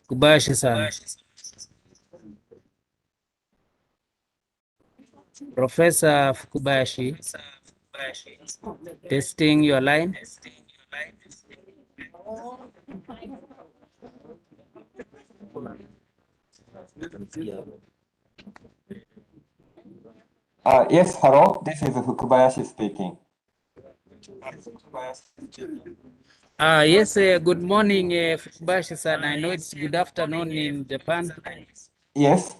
Kubashi sana. Professor Fukubashi, testing your line. Yes, hello. This is Fukubayashi speaking. Yes, good morning, Fukubashi-san. I know it's good afternoon in Japan. Yes.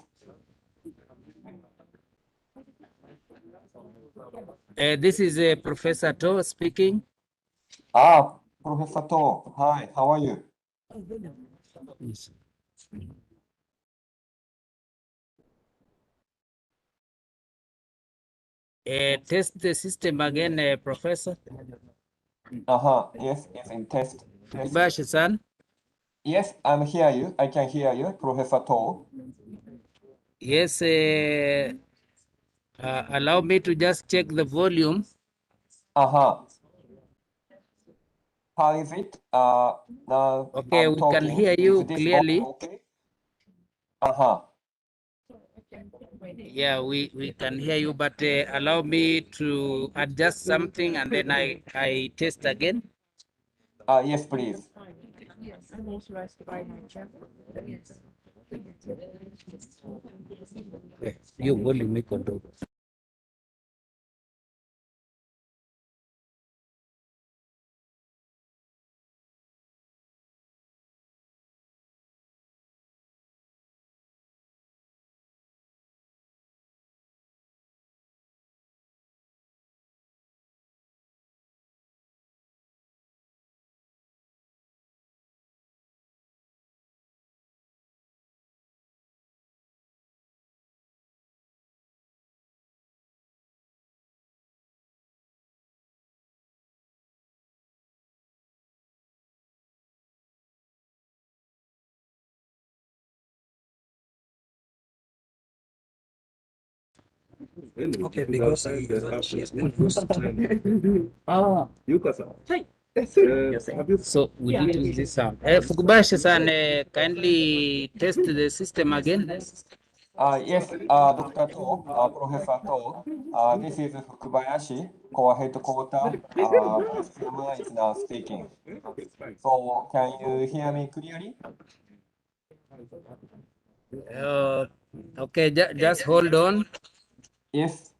This is Professor To speaking. Professor To. Hi, how are you? Test the system again, Professor. Yes, it's in test. Fukubashi-san. Yes, I'm hear you. I can hear you, Professor To. Yes, allow me to just check the volume. How is it? Now Okay, I'm we can talking. hear you Is this clearly. okay? Yeah, we can hear you, but allow me to adjust something and then I test again. Yes, please. You volume me control. Okay, because she is not used to time. Yuka-san. So we need to use this sound. Fukubashi-san, kindly test the system again. Yes, Dr. To, Professor To. This is Fukubayashi, co-headquarter. President is now speaking. So, can you hear me clearly? Okay, just hold on. Yes.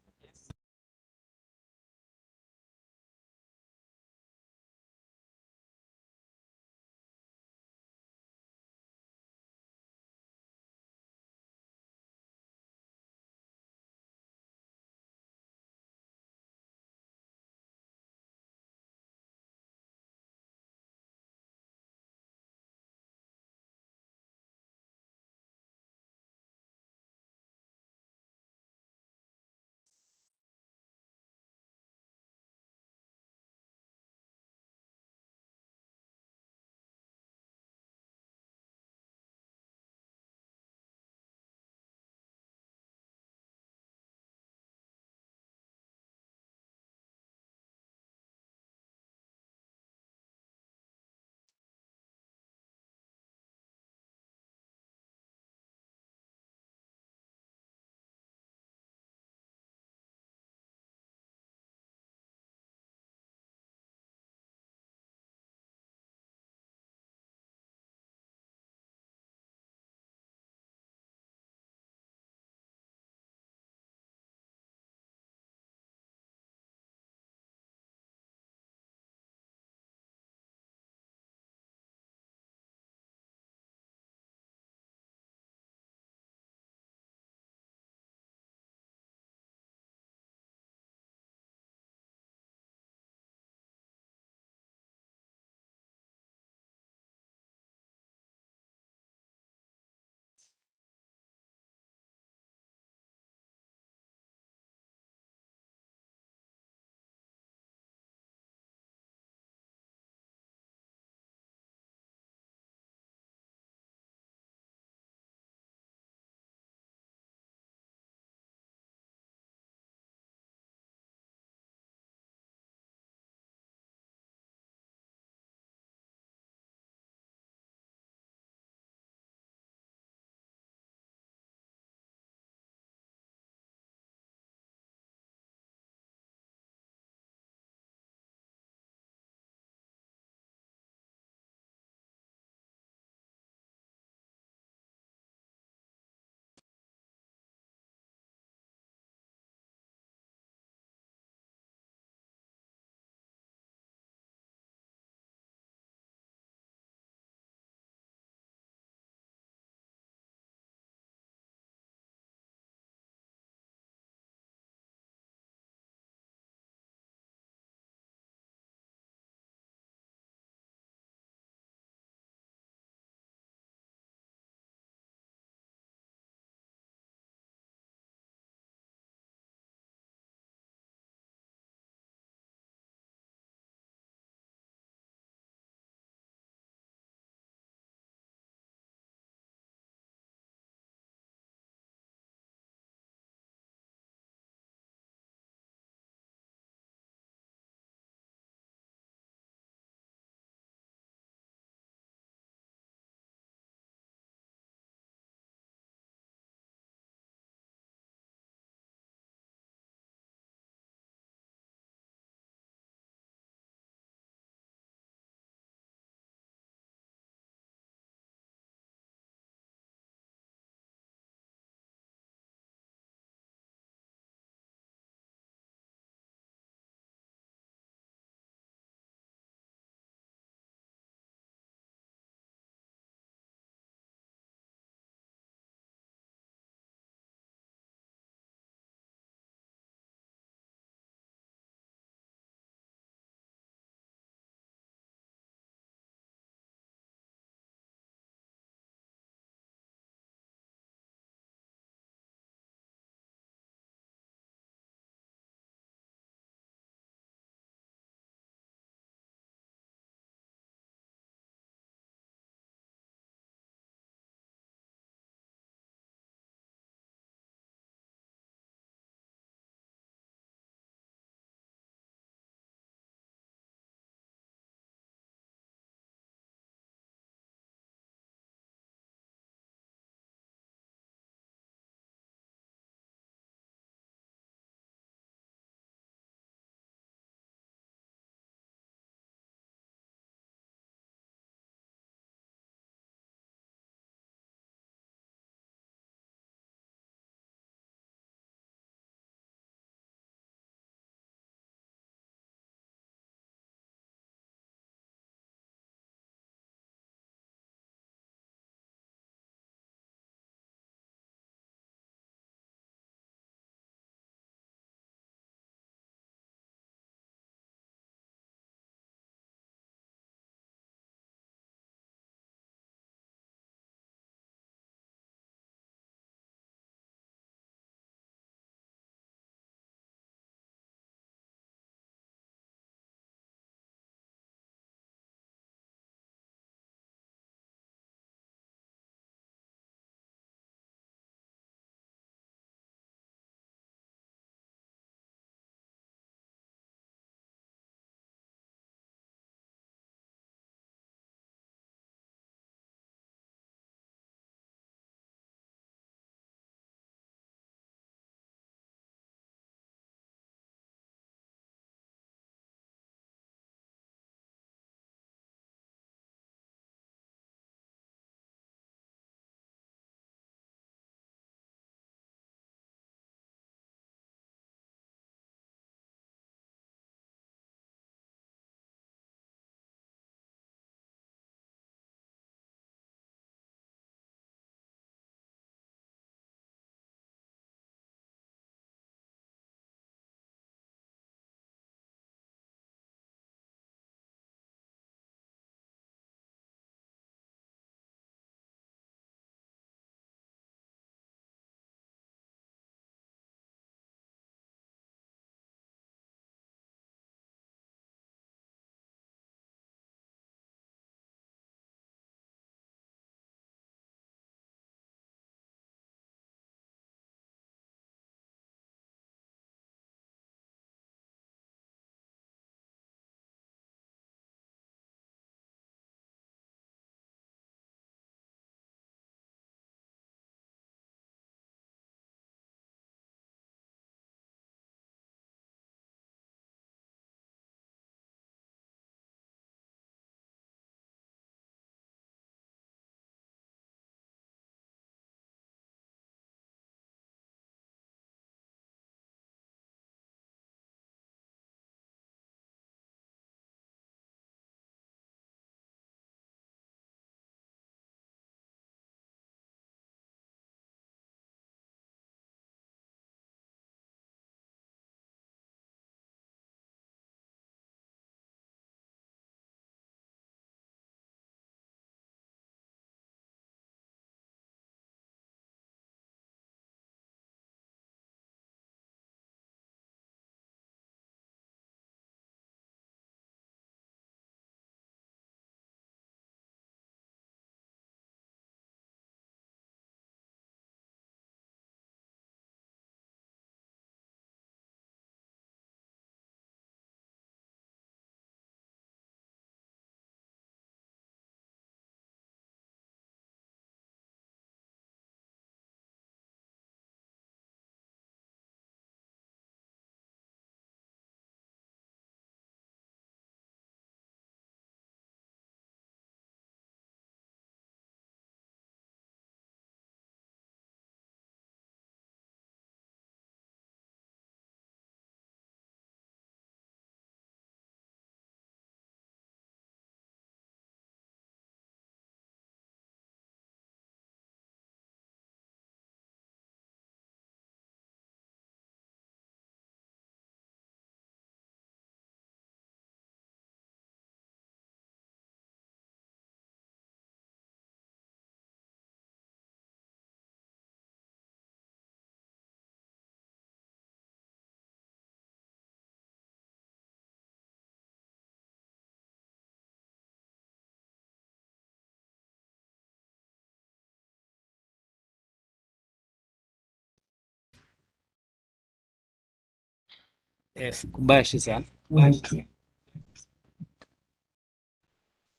Fukubayashi-san,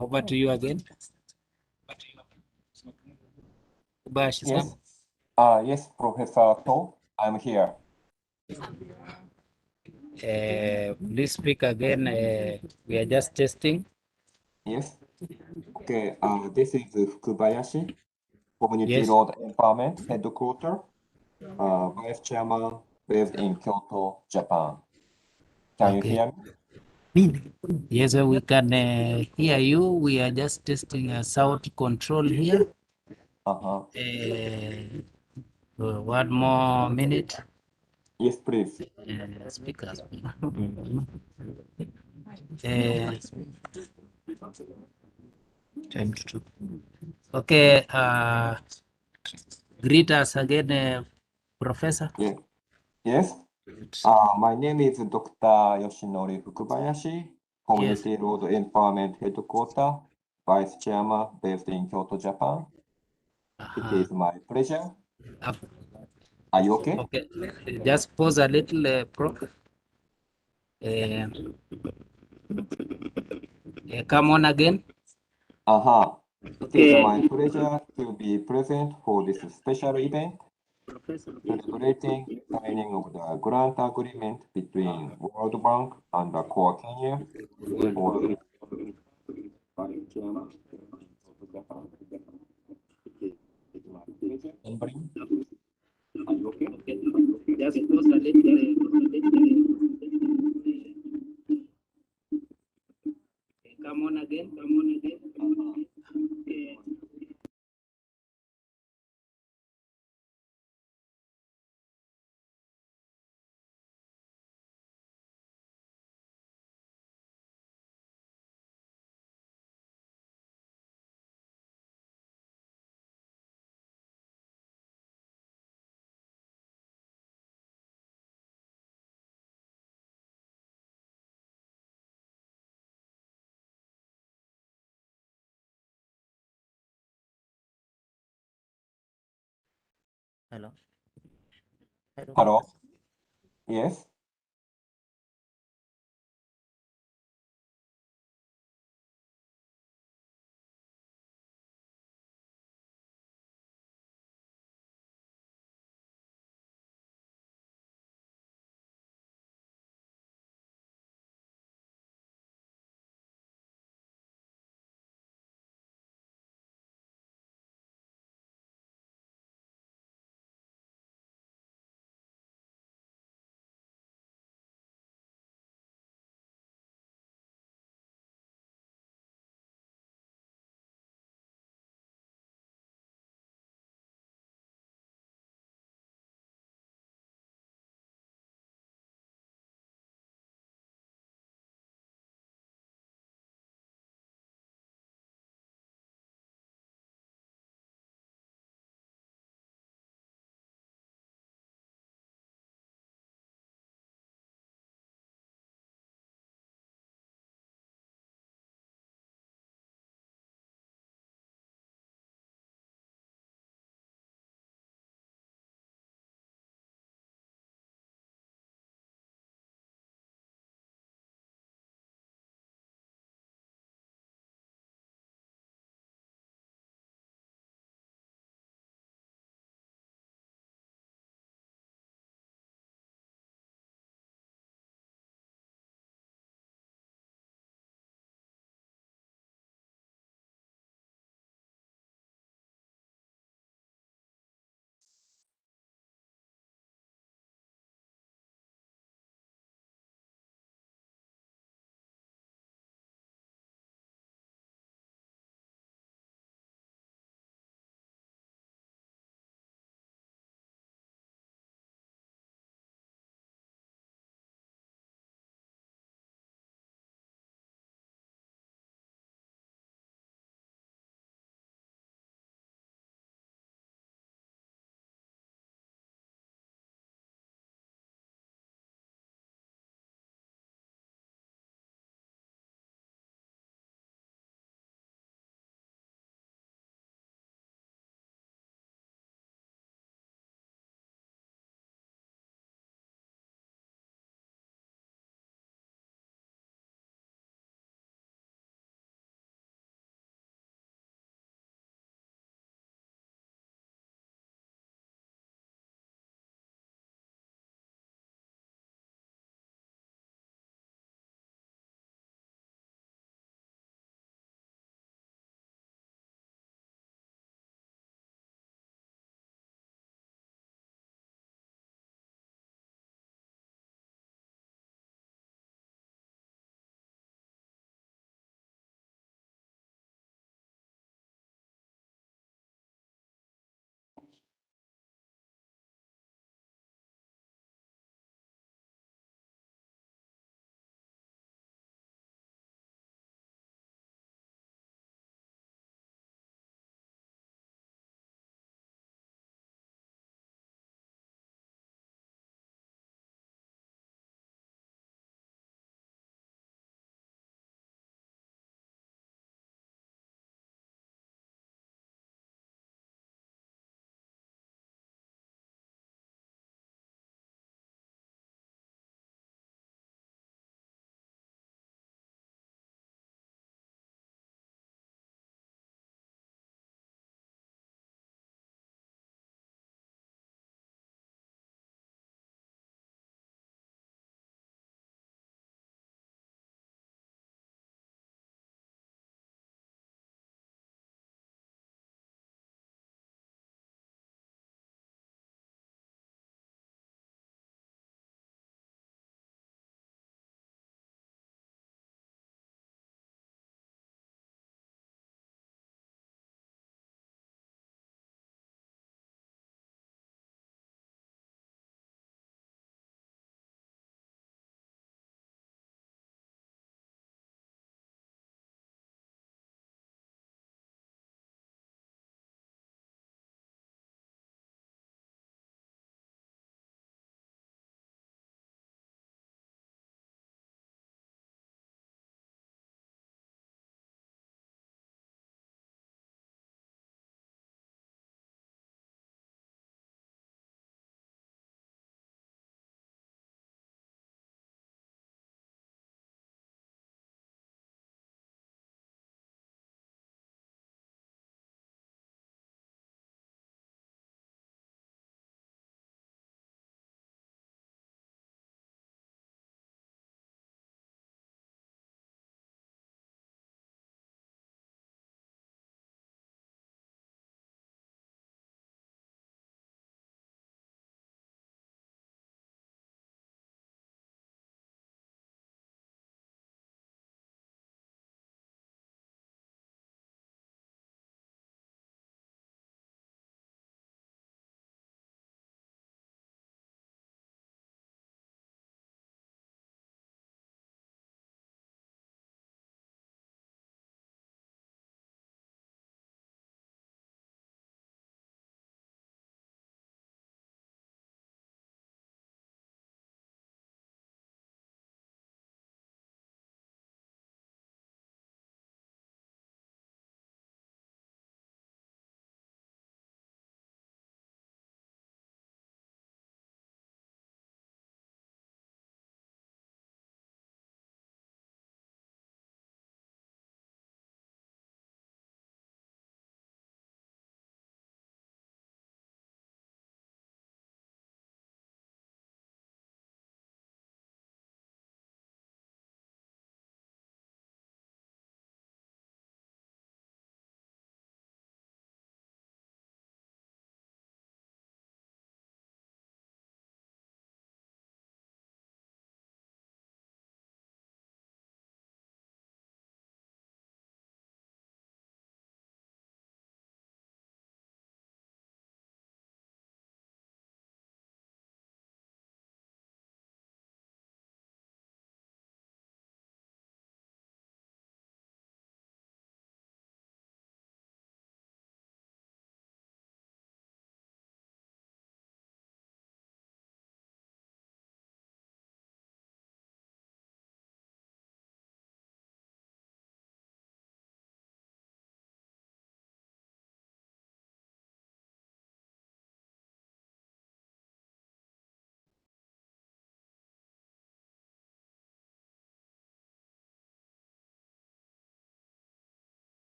over to you again. Fukubayashi-san. Yes. Yes, Professor To, I'm here. Please speak again. We are just testing. Yes. Okay. This is Fukubayashi, Community Yes. Road Empowerment Headquarters, Vice Chairman based in Kyoto, Japan. Can you Okay. hear me? Yes, we can hear you. We are just testing a sound control here. Uh-huh. One more minute. Yes, please. Speakers. Time to. Okay. Greet us again, Professor. Yeah. Yes. My name is Dr. Yoshinori Fukubayashi, Community Road Empowerment Headquarters, Vice Chairman based in Kyoto, Japan. It is my pleasure. Uh, Are you okay? Okay. Just pause a little, Prof. Come on again. Uh-huh. It Okay. is my pleasure to be present for this special event celebrating signing of the grant agreement between World Bank and the Core Kenya for the Are you okay? Just pause a little. Come on again. Come on again. Hello. Hello? Yes?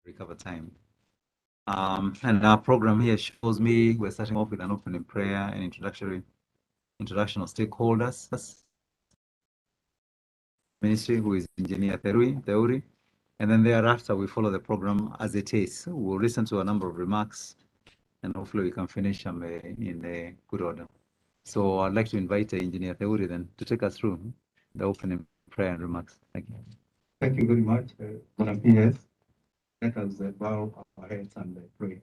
recover time. And our program here shows me we're starting off with an opening prayer and introduction of stakeholders. Ministry, who is Engineer Theuri, and then thereafter we follow the program as it is. We'll listen to a number of remarks, and hopefully we can finish them in a good order. So I'd like to invite Engineer Theuri then to take us through the opening prayer and remarks. Thank you. Thank you very much, Madam PS. Let us bow our heads and pray.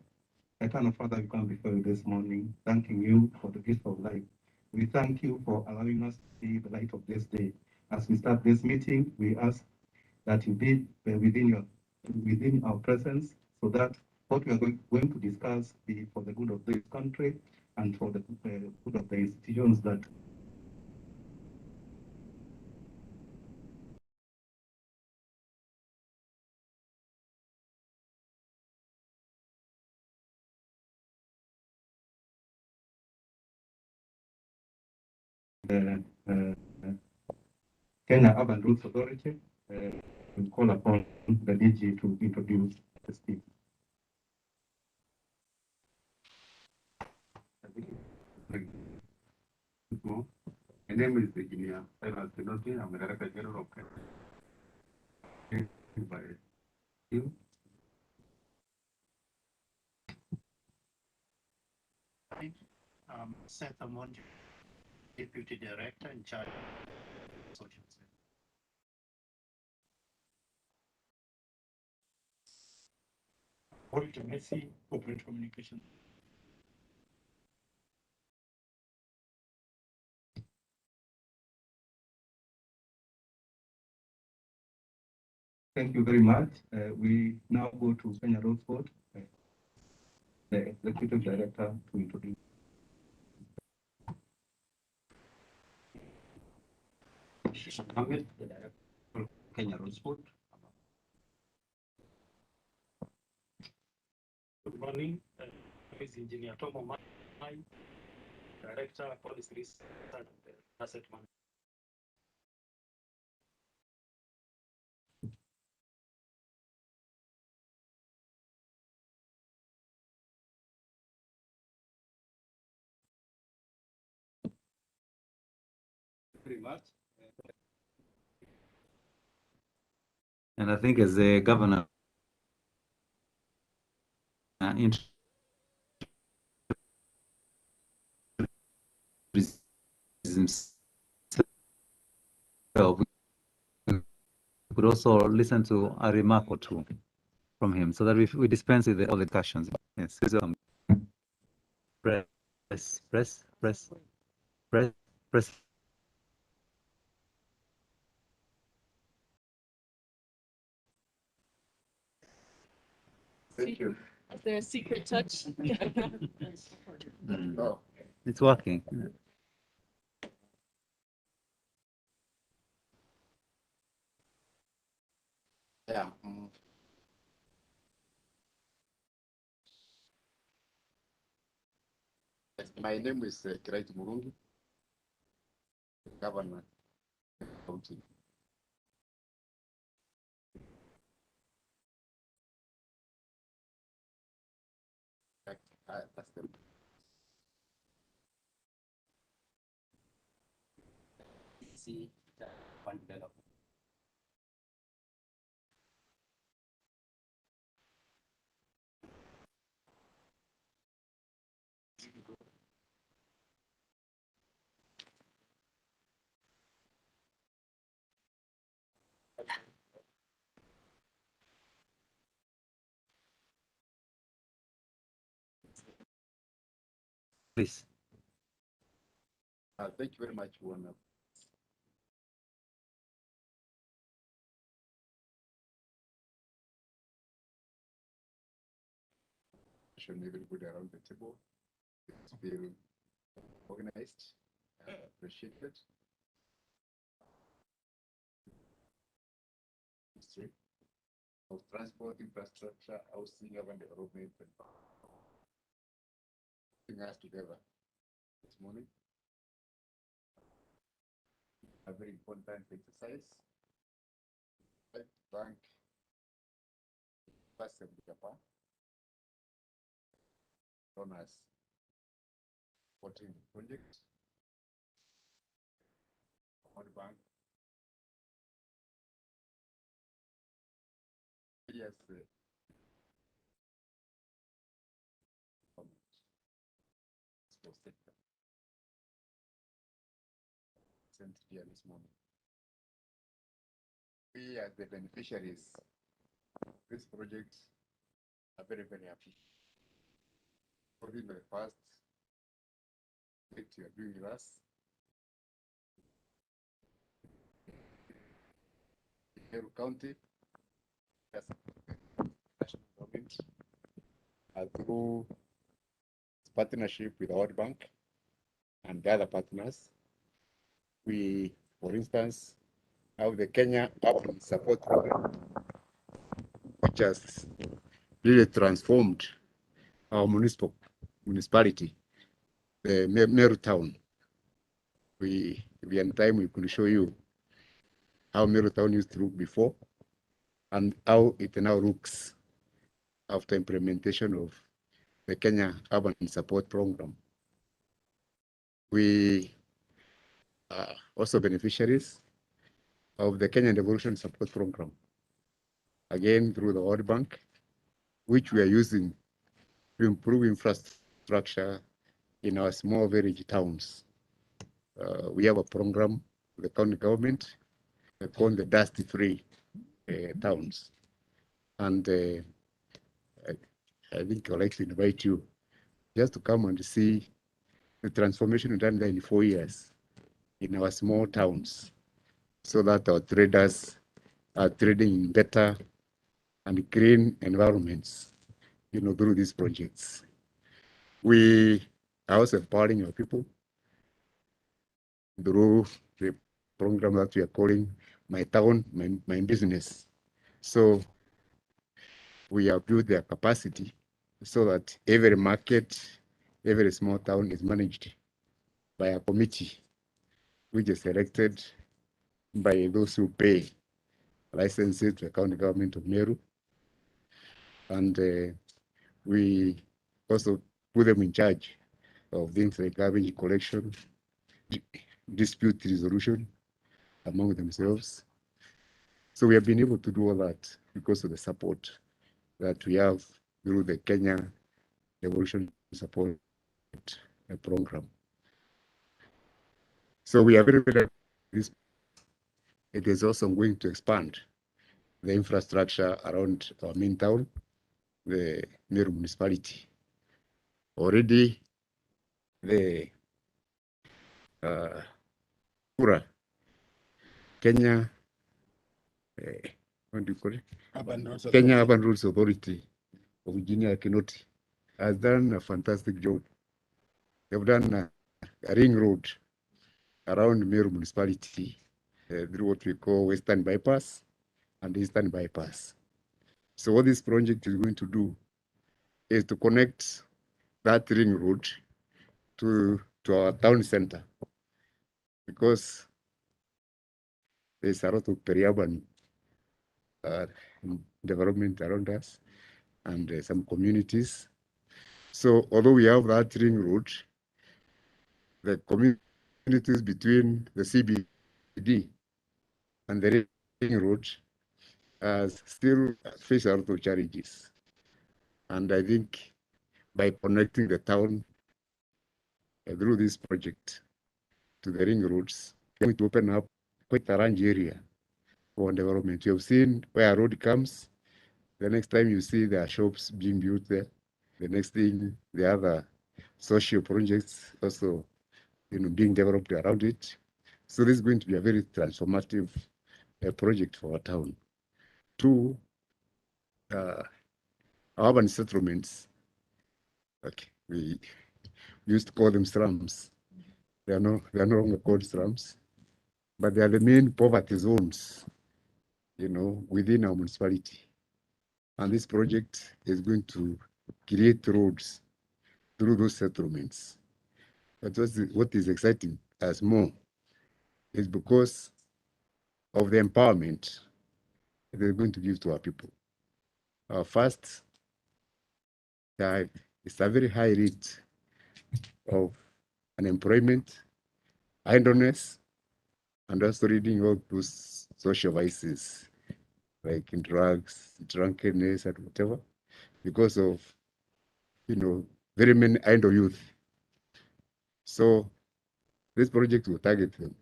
Eternal Father, we come before you this morning, thanking you for the gift of life. We thank you for allowing us to see the light of this day. As we start this meeting, we ask that you be within our presence, so that what we are going to discuss be for the good of this country and for the good of the institutions that Kenya Urban Roads Authority will call upon the DG to introduce the speaker. My name is Engineer Silas Kinosi. I'm the Director General of Kenya. By you. Seth Amonji, Deputy Director in charge of social service. Walter Messi, Corporate Communication. Thank you very much. We now go to Kenya Roads Board, the Executive Director to introduce. Ahmed, the Director of Kenya Roads Board. Good morning. Is Engineer Tom Omai, Director, Policy Research and Asset Management. Very much. And I think as the governor himself, we could also listen to a remark or two from him so that we dispense with all the discussions. Yes. So, press. Thank you. Is there a secret touch? Oh. It's working. Yeah. My name is Kirait Murungi, Governor County. That's the see one development. Please. Thank you very much, Warner. Everybody around the table feel organized, appreciated. History of transport infrastructure, housing, urban development, and bring us together this morning. A very important exercise. I thank First of Japan, known as 14 project, World Bank. Yes, sent here this morning. We as the beneficiaries of this project are very, very happy. Probably the first project you are doing with us. Meru County, that's national government, through partnership with the World Bank and the other partners. We, for instance, have the Kenya Urban Support Program, which has really transformed our municipality, the Meru town. We in time we could show you how Meru town used to look before and how it now looks after implementation of the Kenya Urban Support Program. We are also beneficiaries of the Kenya Devolution Support Program, again through the World Bank, which we are using to improve infrastructure in our small village towns. We have a program with the county government called the Dust-Free Towns. And I think I'd like to invite you just to come and see the transformation we've done there in 4 years in our small towns, so that our traders are trading in better and green environments, through these projects. We are also empowering our people through the program that we are calling My Town, My Business. So we have built their capacity so that every market, every small town is managed by a committee, which is elected by those who pay licenses to the county government of Meru. And we also put them in charge of things like garbage collection, dispute resolution among themselves. So we have been able to do all that because of the support that we have through the Kenya Devolution Support Program. So we are very, very this. It is also going to expand the infrastructure around our main town, the Meru municipality. Already, the Kura, Kenya, what do you call it? Kenya Urban Rules Authority of Engineer Kinoti has done a fantastic job. They've done a ring road around Meru municipality through what we call Western Bypass and Eastern Bypass. So what this project is going to do is to connect that ring road to our town center, because there's a lot of peri-urban development around us and some communities. So although we have that ring road, the communities between the CBD and the ring road still face a lot of challenges. And I think by connecting the town through this project to the ring roads, we're going to open up quite a range area for development. You have seen where a road comes. The next time you see there are shops being built there. The next thing, the other social projects also, being developed around it. So this is going to be a very transformative project for our town. Two, urban settlements. Okay, we used to call them slums. They are no longer called slums, but they are the main poverty zones, within our municipality. And this project is going to create roads through those settlements. But what is exciting us more is because of the empowerment they're going to give to our people. First, it's a very high rate of unemployment, idleness, and also leading up to social vices like drugs, drunkenness, and whatever, because of very many idle youth. So this project will target them.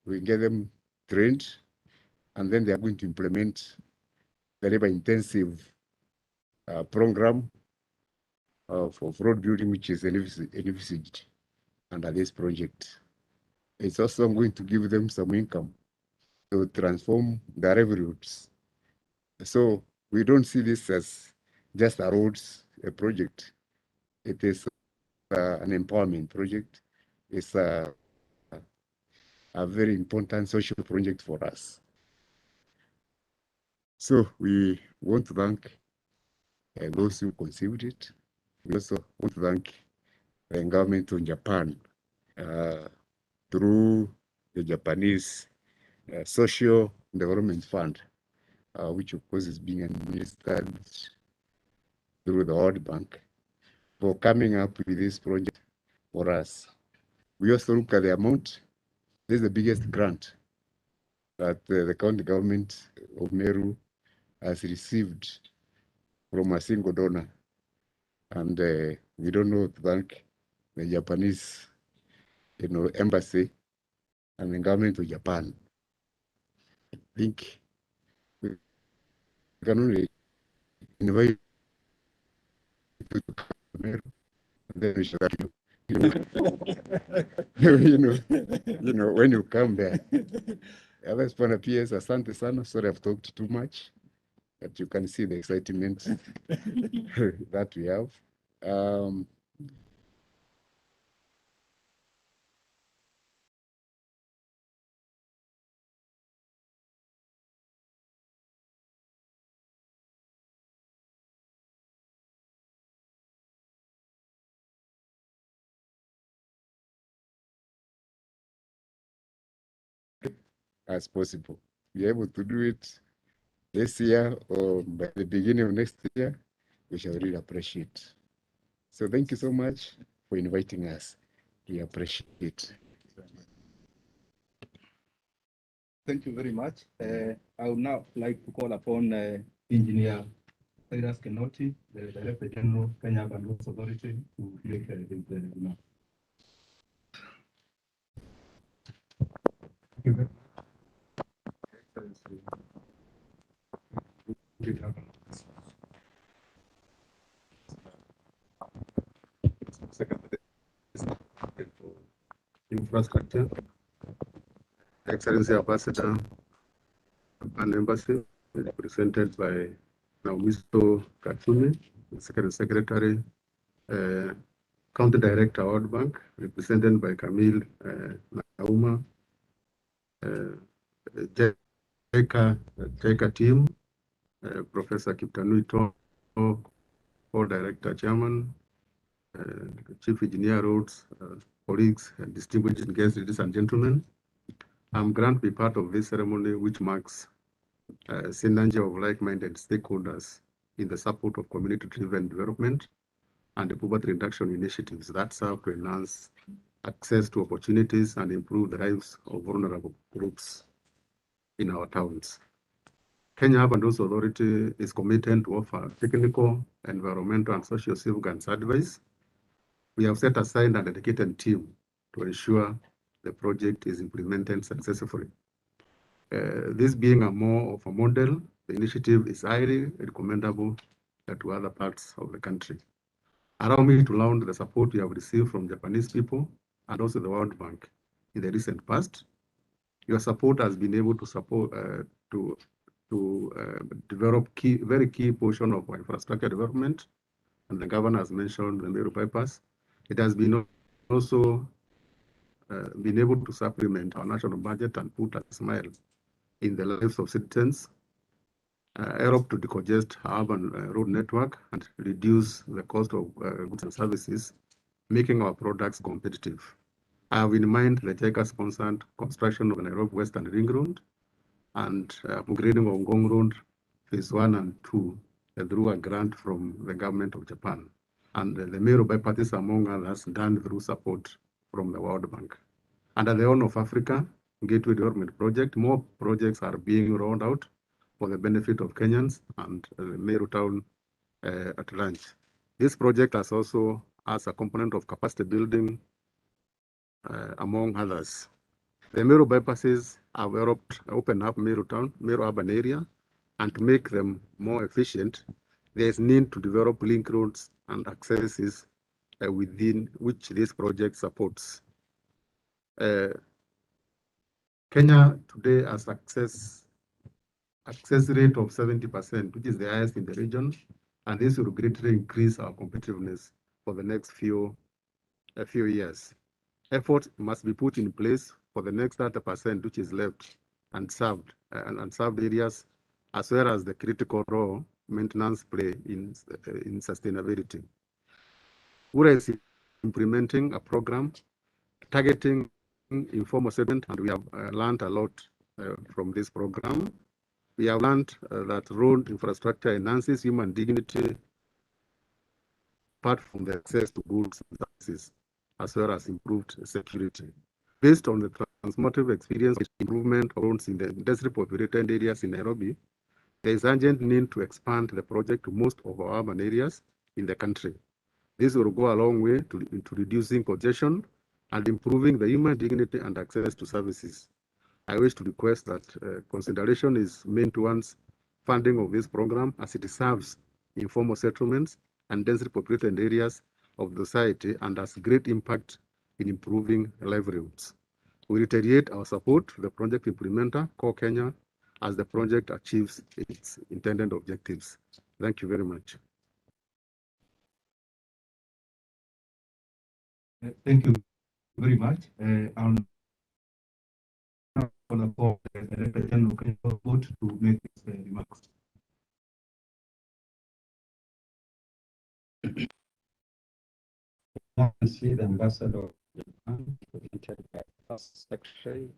We get them trained, and then they are going to implement the labor-intensive program of road building, which is envisaged under this project. It's also going to give them some income to transform the livelihoods. So we don't see this as just a roads project. It is an empowerment project. It's a very important social project for us. So we want to thank those who conceived it. We also want to thank the government of Japan through the Japanese Social Development Fund, which of course is being administered through the World Bank, for coming up with this project for us. We also look at the amount. This is the biggest grant that the county government of Meru has received from a single donor. And we don't know to thank the Japanese embassy and the government of Japan. I think we can only invite you to Meru, and then we shall when you come there. Others Pana PS, asante sana. Sorry I've talked too much, but you can see the excitement that we have. As possible. Be able to do it this year or by the beginning of next year, we shall really appreciate. So thank you so much for inviting us. We appreciate it. Thank you very much. I would now like to call upon Engineer Cyrus Kinoti, the Director General, Kenya Urban Roads Authority, to make his remarks. Thank you very much. Infrastructure, Excellency Ambassador and Embassy, represented by Naumisto Katsumi, the Secretary, County Director, World Bank, represented by Camille Nauma, JICA team, Professor Kiptanui To, Co-Director Chairman, Chief Engineer Roads, colleagues, and distinguished guests, ladies and gentlemen. I'm glad to be part of this ceremony, which marks synergy of like-minded stakeholders in the support of community-driven development and the poverty reduction initiatives that serve to enhance access to opportunities and improve the lives of vulnerable groups in our towns. Kenya Urban Roads Authority is committed to offer technical, environmental, and social safeguards advice. We have set aside a dedicated team to ensure the project is implemented successfully. This being more of a model, the initiative is highly recommendable to other parts of the country. Allow me to launch the support we have received from Japanese people and also the World Bank in the recent past. Your support has been able to support develop very key portion of our infrastructure development, and the governor has mentioned the Meru bypass. It has been also been able to supplement our national budget and put a smile in the lives of citizens, help to decongest our urban road network and reduce the cost of goods and services, making our products competitive. I have in mind the JICA-sponsored construction of the Nairobi Western Ring Road and upgrading of Ngong Road Phase 1 and 2 through a grant from the government of Japan. And the Meru bypass is among others done through support from the World Bank. Under the Horn of Africa Gateway Development Project, more projects are being rolled out for the benefit of Kenyans and the Meru town at large. This project has also as a component of capacity building, among others. The Meru bypasses have helped open up Meru town, Meru urban area, and to make them more efficient, there is need to develop link roads and accesses within which this project supports. Kenya today has access rate of 70%, which is the highest in the region, and this will greatly increase our competitiveness for the next few years. Efforts must be put in place for the next 30%, which is left unserved areas, as well as the critical role maintenance play in sustainability. URA is implementing a program targeting informal settlement, and we have learned a lot from this program. We have learned that road infrastructure enhances human dignity apart from the access to goods and services, as well as improved security. Based on the transformative experience of improvement of roads in the densely populated areas in Nairobi, there is urgent need to expand the project to most of our urban areas in the country. This will go a long way to reducing congestion and improving the human dignity and access to services. I wish to request that consideration is made towards funding of this program, as it serves informal settlements and densely populated areas of the society and has great impact in improving livelihoods. We reiterate our support to the project implementer, Core Kenya, as the project achieves its intended objectives. Thank you very much. Thank you very much. I'll call the Director General to make his remarks. See the ambassador of Japan, presented by First Secretary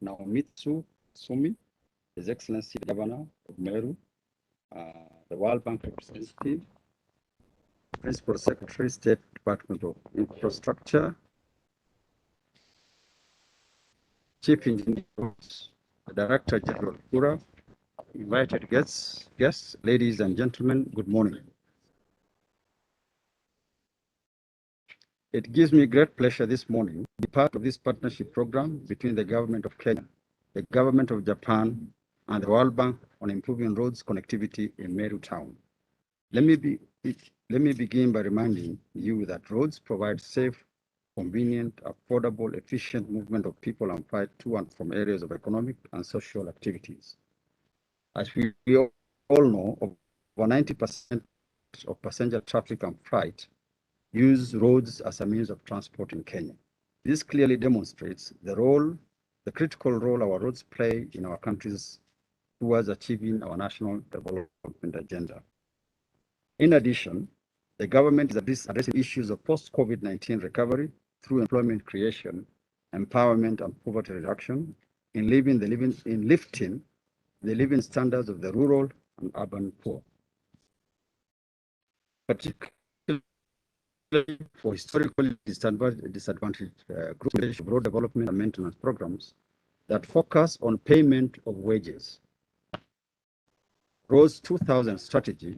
Naomitsu Sumi, His Excellency the Governor of Meru, the World Bank representative, Principal Secretary, State Department of Infrastructure, Chief Engineer, Director General Kura, invited guests, ladies and gentlemen, good morning. It gives me great pleasure this morning to be part of this partnership program between the Government of Kenya, the Government of Japan, and the World Bank on improving roads connectivity in Meru town. Let me begin by reminding you that roads provide safe, convenient, affordable, efficient movement of people and freight to and from areas of economic and social activities. As we all know, over 90% of passenger traffic and freight use roads as a means of transport in Kenya. This clearly demonstrates the critical role our roads play in our countries towards achieving our national development agenda. In addition, the government is addressing issues of post-COVID-19 recovery through employment creation, empowerment, and poverty reduction, in lifting the living standards of the rural and urban poor. Particularly for historically disadvantaged groups, road development and maintenance programs that focus on payment of wages. Roads 2000 strategy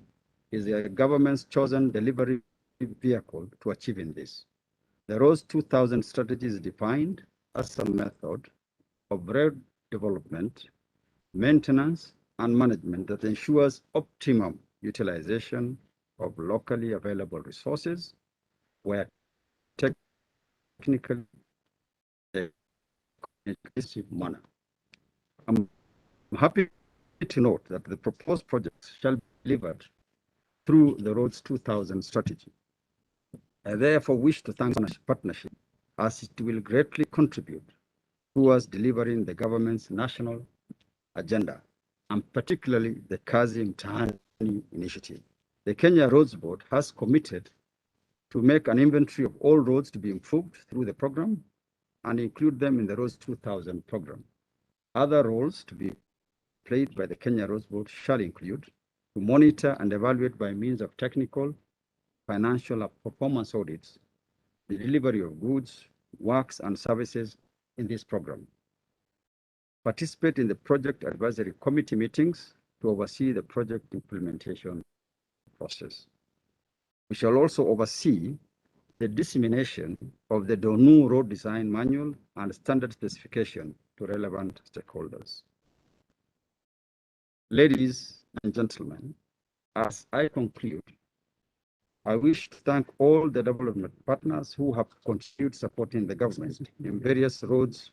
is the government's chosen delivery vehicle to achieving this. The Roads 2000 strategy is defined as a method of road development, maintenance, and management that ensures optimum utilization of locally available resources where technically inclusive manner. I'm happy to note that the proposed projects shall be delivered through the Roads 2000 strategy. I therefore wish to thank the partnership, as it will greatly contribute towards delivering the government's national agenda, and particularly the Kazi Mtaani initiative. The Kenya Roads Board has committed to make an inventory of all roads to be improved through the program and include them in the Roads 2000 program. Other roles to be played by the Kenya Roads Board shall include to monitor and evaluate by means of technical, financial, and performance audits the delivery of goods, works, and services in this program. Participate in the project advisory committee meetings to oversee the project implementation process. We shall also oversee the dissemination of the Donu Road Design Manual and standard specification to relevant stakeholders. Ladies and gentlemen, as I conclude, I wish to thank all the development partners who have continued supporting the government in various roads.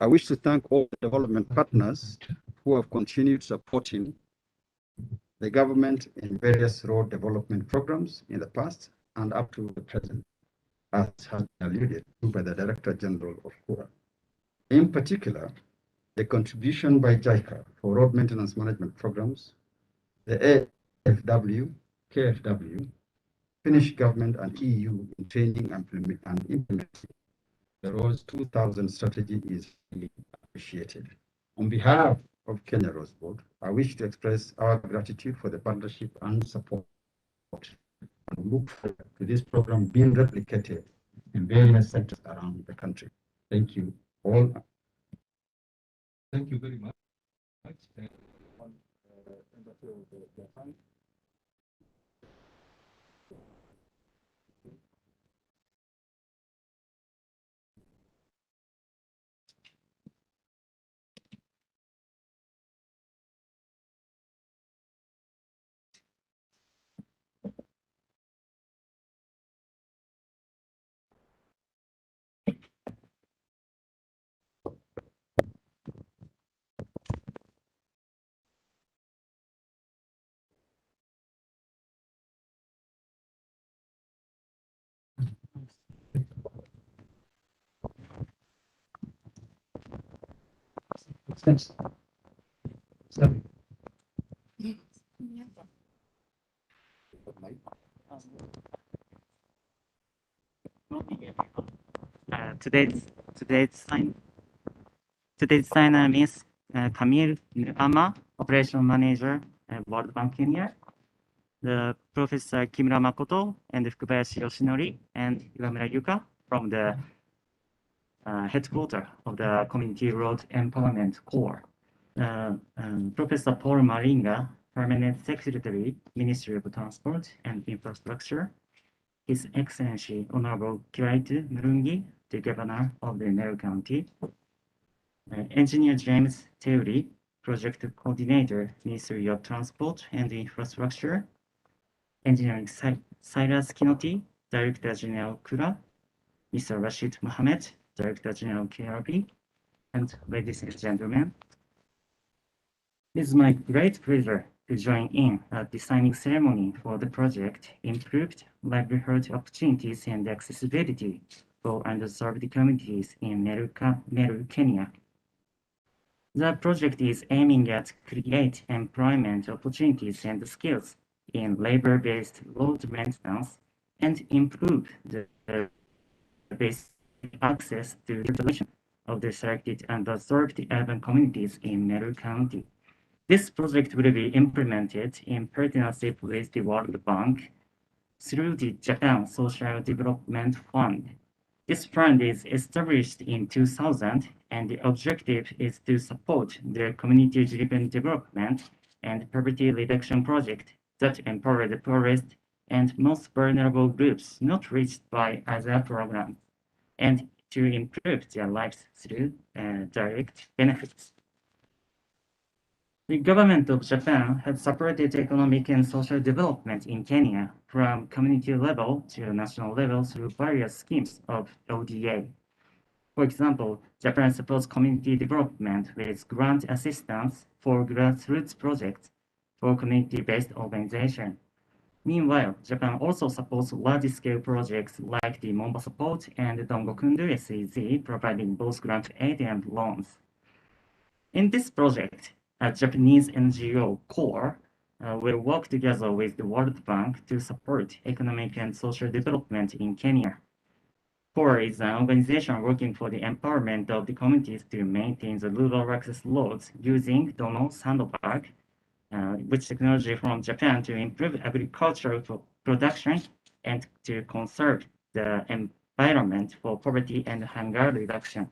I wish to thank all the development partners who have continued supporting the government in various road development programs in the past and up to the present, as has been alluded to by the Director General of KURA. In particular, the contribution by JICA for road maintenance management programs, the AFW, KFW, Finnish government and EU in training and implementing the Roads 2000 strategy is really appreciated. On behalf of Kenya Roads Board, I wish to express our gratitude for the partnership and support and look forward to this program being replicated in various sectors around the country. Thank you all. Thank you very much. Thanks. Sorry. Today's signer Miss Camille Ama, Operation Manager at World Bank Kenya, the Professor Kimura Makoto and Fukubayashi Yoshinori and Iwamura Yuka from the headquarters of the Community Road Empowerment Corps. Professor Paul Maringa, Permanent Secretary, Ministry of Transport and Infrastructure. His Excellency Honorable Kiraitu Murungi, the Governor of the Meru County. Engineer James Teuri, Project Coordinator, Ministry of Transport and Infrastructure. Engineering Cyrus Kinoti, Director General Kura. Mr. Rashid Mohammed, Director General KRB. And ladies and gentlemen, it is my great pleasure to join in at the signing ceremony for the project Improved Livelihood Opportunities and Accessibility for Underserved Communities in Meru, Kenya. The project is aiming at create employment opportunities and skills in labor-based road maintenance and improve the basic access to the population of the selected underserved urban communities in Meru County. This project will be implemented in partnership with the World Bank through the Japan Social Development Fund. This fund is established in 2000, and the objective is to support the community-driven development and poverty reduction project that empower the poorest and most vulnerable groups not reached by other programs, and to improve their lives through direct benefits. The government of Japan has supported economic and social development in Kenya from community level to national level through various schemes of ODA. For example, Japan supports community development with grant assistance for grassroots projects for community-based organizations. Meanwhile, Japan also supports large-scale projects like the Mombasa Port and Dongokundu SEZ, providing both grant aid and loans. In this project, a Japanese NGO, CORE, will work together with the World Bank to support economic and social development in Kenya. CORE is an organization working for the empowerment of the communities to maintain the rural access roads using Dono Sandbag, which technology from Japan to improve agricultural production and to conserve the environment for poverty and hunger reduction.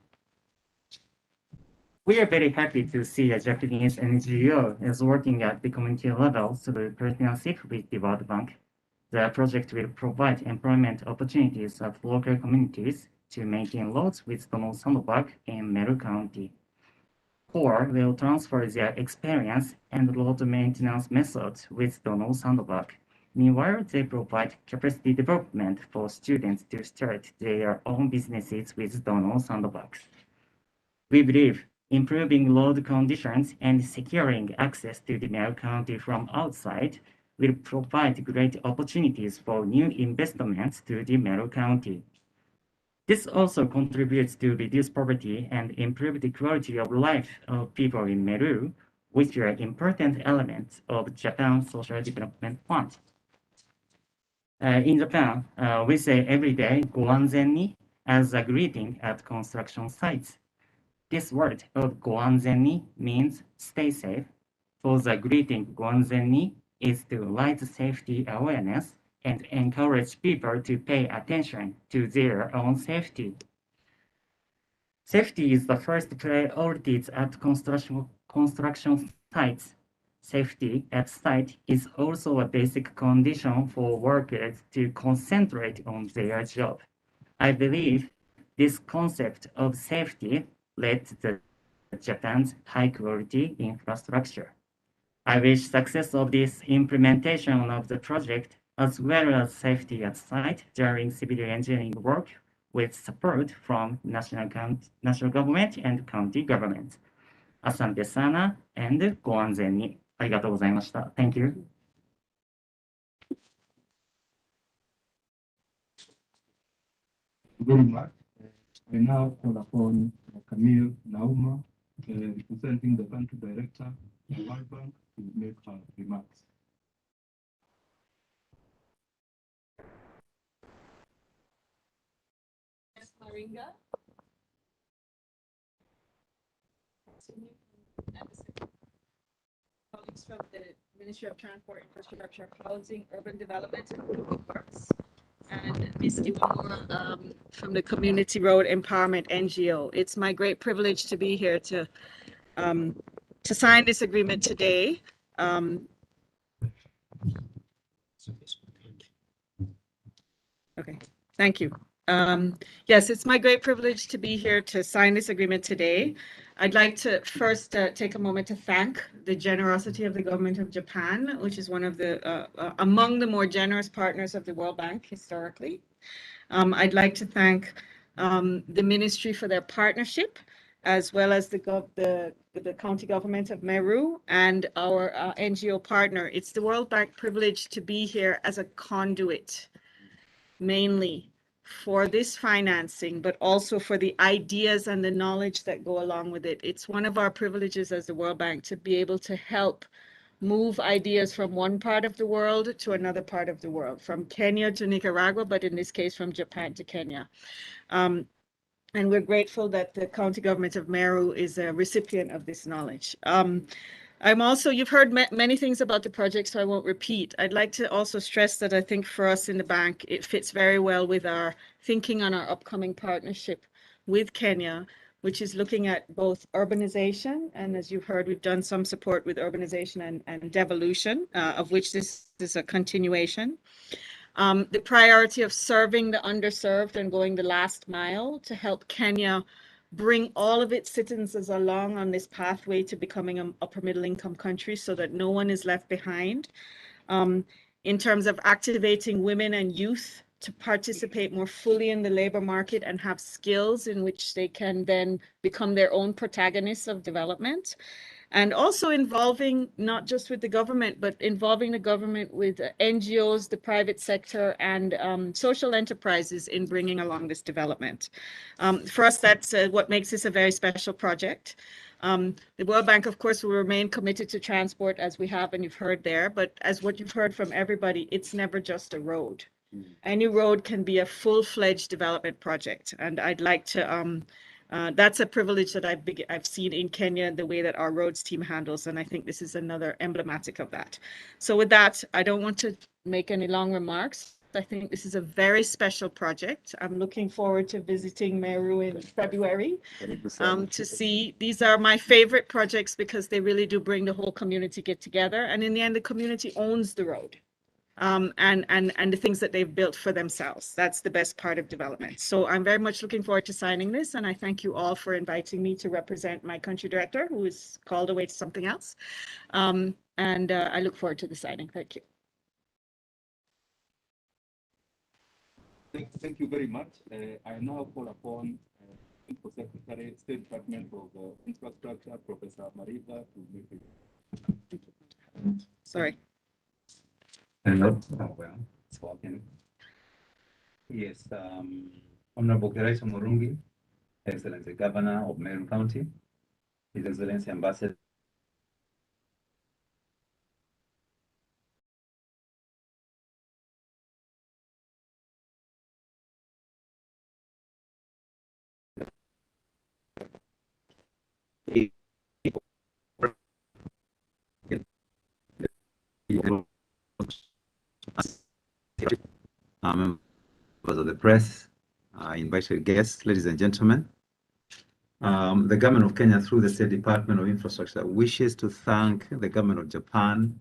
We are very happy to see a Japanese NGO is working at the community level through partnership with the World Bank. The project will provide employment opportunities of local communities to maintain roads with Dono Sandbag in Meru County. CORE will transfer their experience and road maintenance methods with Dono Sandbag. Meanwhile, they provide capacity development for students to start their own businesses with Dono Sandbags. We believe improving road conditions and securing access to the Meru County from outside will provide great opportunities for new investments to the Meru County. This also contributes to reduce poverty and improve the quality of life of people in Meru, which are important elements of Japan's Social Development Fund. In Japan, we say every day "go anzen ni" as a greeting at construction sites. This word of "go anzen ni" means stay safe. For the greeting "go anzen ni" is to raise safety awareness and encourage people to pay attention to their own safety. Safety is the first priority at construction sites. Safety at site is also a basic condition for workers to concentrate on their job. I believe this concept of safety led to Japan's high-quality infrastructure. I wish success of this implementation of the project, as well as safety at site during civil engineering work with support from national government and county government. Asante sana and ご安全に。ありがとうございました。Thank you. Very much. I now call upon Camille Nauma, representing the country director of the World Bank, to make her remarks. Ms. Maringa. Colleagues from the Ministry of Transport, Infrastructure, Housing, Urban Development, and Public Works, and Ms. Iwamura from the Community Road Empowerment NGO. It's my great privilege to be here to sign this agreement today. Okay, thank you. Yes, it's my great privilege to be here to sign this agreement today. I'd like to first take a moment to thank the generosity of the government of Japan, which is one of the among the more generous partners of the World Bank historically. I'd like to thank the ministry for their partnership, as well as the county government of Meru and our NGO partner. It's the World Bank privilege to be here as a conduit, mainly for this financing, but also for the ideas and the knowledge that go along with it. It's one of our privileges as the World Bank to be able to help move ideas from one part of the world to another part of the world, from Kenya to Nicaragua, but in this case, from Japan to Kenya. And we're grateful that the county government of Meru is a recipient of this knowledge. I'm also, you've heard many things about the project, so I won't repeat. I'd like to also stress that I think for us in the bank, it fits very well with our thinking on our upcoming partnership with Kenya, which is looking at both urbanization, and as you've heard, we've done some support with urbanization and devolution, of which this is a continuation. The priority of serving the underserved and going the last mile to help Kenya bring all of its citizens along on this pathway to becoming an upper middle income country so that no one is left behind. In terms of activating women and youth to participate more fully in the labor market and have skills in which they can then become their own protagonists of development. And also involving, not just with the government, but involving the government with NGOs, the private sector, and social enterprises in bringing along this development. For us, that's what makes this a very special project. The World Bank, of course, will remain committed to transport as we have and you've heard there, but as what you've heard from everybody, it's never just a road. Any road can be a full-fledged development project. And I'd like to, that's a privilege that I've seen in Kenya, the way that our roads team handles. And I think this is another emblematic of that. So with that, I don't want to make any long remarks. I think this is a very special project. I'm looking forward to visiting Meru in February to see. These are my favorite projects because they really do bring the whole community get together. And in the end, the community owns the road. And the things that they've built for themselves. That's the best part of development. So I'm very much looking forward to signing this, and I thank you all for inviting me to represent my country director, who is called away to something else. I look forward to the signing. Thank you. Thank you very much. I now call upon Info Secretary, State Department of Infrastructure, Professor Mariga, to make it. Sorry. Hello. Oh, well, it's working. Yes, Honorable Keraito Murungi, Excellency Governor of Meru County, His Excellency Ambassador members of the press, invited guests, ladies and gentlemen. The government of Kenya, through the State Department of Infrastructure, wishes to thank the government of Japan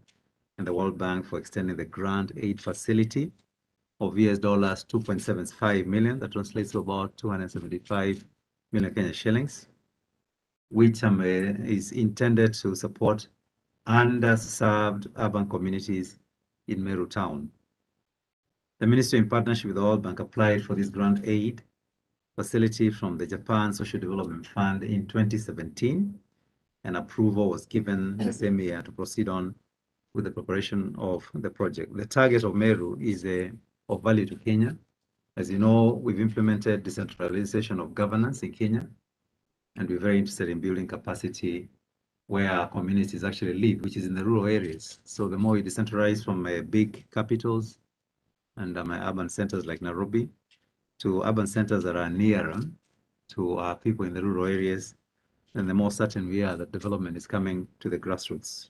and the World Bank for extending the grant aid facility of $2.75 million. That translates to about 275 million Kenya shillings, which is intended to support underserved urban communities in Meru town. The ministry, in partnership with the World Bank, applied for this grant aid facility from the Japan Social Development Fund in 2017, and approval was given the same year to proceed on with the preparation of the project. The target of Meru is of value to Kenya. As you know, we've implemented decentralization of governance in Kenya, and we're very interested in building capacity where our communities actually live, which is in the rural areas. So the more we decentralize from big capitals and urban centers like Nairobi to urban centers that are nearer to people in the rural areas, then the more certain we are that development is coming to the grassroots.